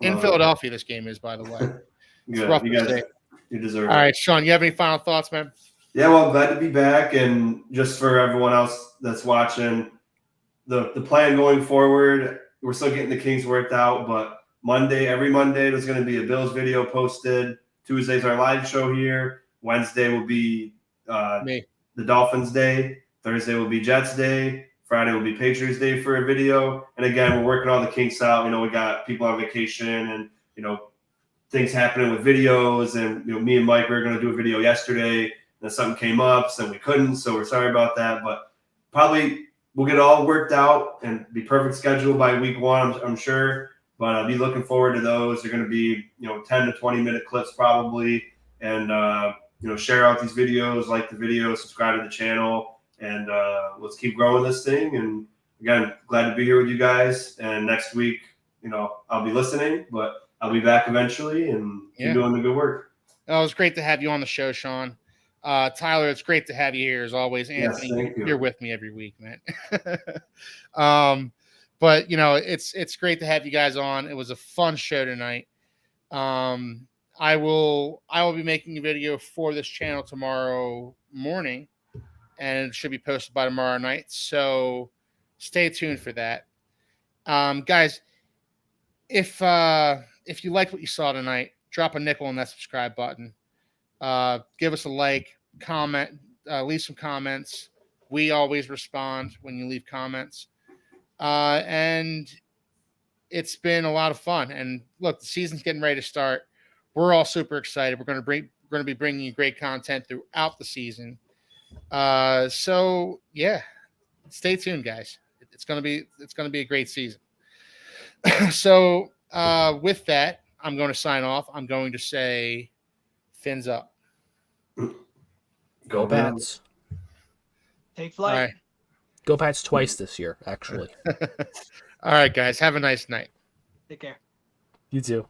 In Philadelphia, this game is, by the way. Good. You deserve it. All right, Sean, you have any final thoughts, man? Yeah, well, glad to be back, and just for everyone else that's watching, the plan going forward, we're still getting the Kings worked out, but every Monday, there's going to be a Bills video posted. Tuesday's our live show here. Wednesday will be the Dolphins Day. Thursday will be Jets Day. Friday will be Patriots Day for a video. And again, we're working all the kinks out. We got people on vacation and, things happening with videos. And, me and Mike, we were going to do a video yesterday. And then something came up, so we couldn't. So we're sorry about that. But probably we'll get it all worked out and be perfect schedule by week 1, I'm sure. But I'll be looking forward to those. They're going to be, 10 to 20-minute clips probably. And, share out these videos, like the video, subscribe to the channel. And let's keep growing this thing. And, again, glad to be here with you guys. And next week, I'll be listening. But I'll be back eventually and keep doing the good work. It was great to have you on the show, Sean. Tyler, it's great to have you here as always. Anthony, you're with me every week, man. But it's great to have you guys on. It was a fun show tonight. I will be making a video for this channel tomorrow morning, and it should be posted by tomorrow night. So stay tuned for that. Guys, if you like what you saw tonight, drop a nickel on that subscribe button. Give us a like, comment, leave some comments. We always respond when you leave comments. And it's been a lot of fun. And look, the season's getting ready to start. We're all super excited. We're going to be bringing you great content throughout the season. So yeah, stay tuned, guys. It's going to be a great season. So with that, I'm going to sign off. I'm going to say, fins up. Go Pats. Take flight. All right. Go Pats twice this year, actually. All right, guys. Have a nice night. Take care. You too.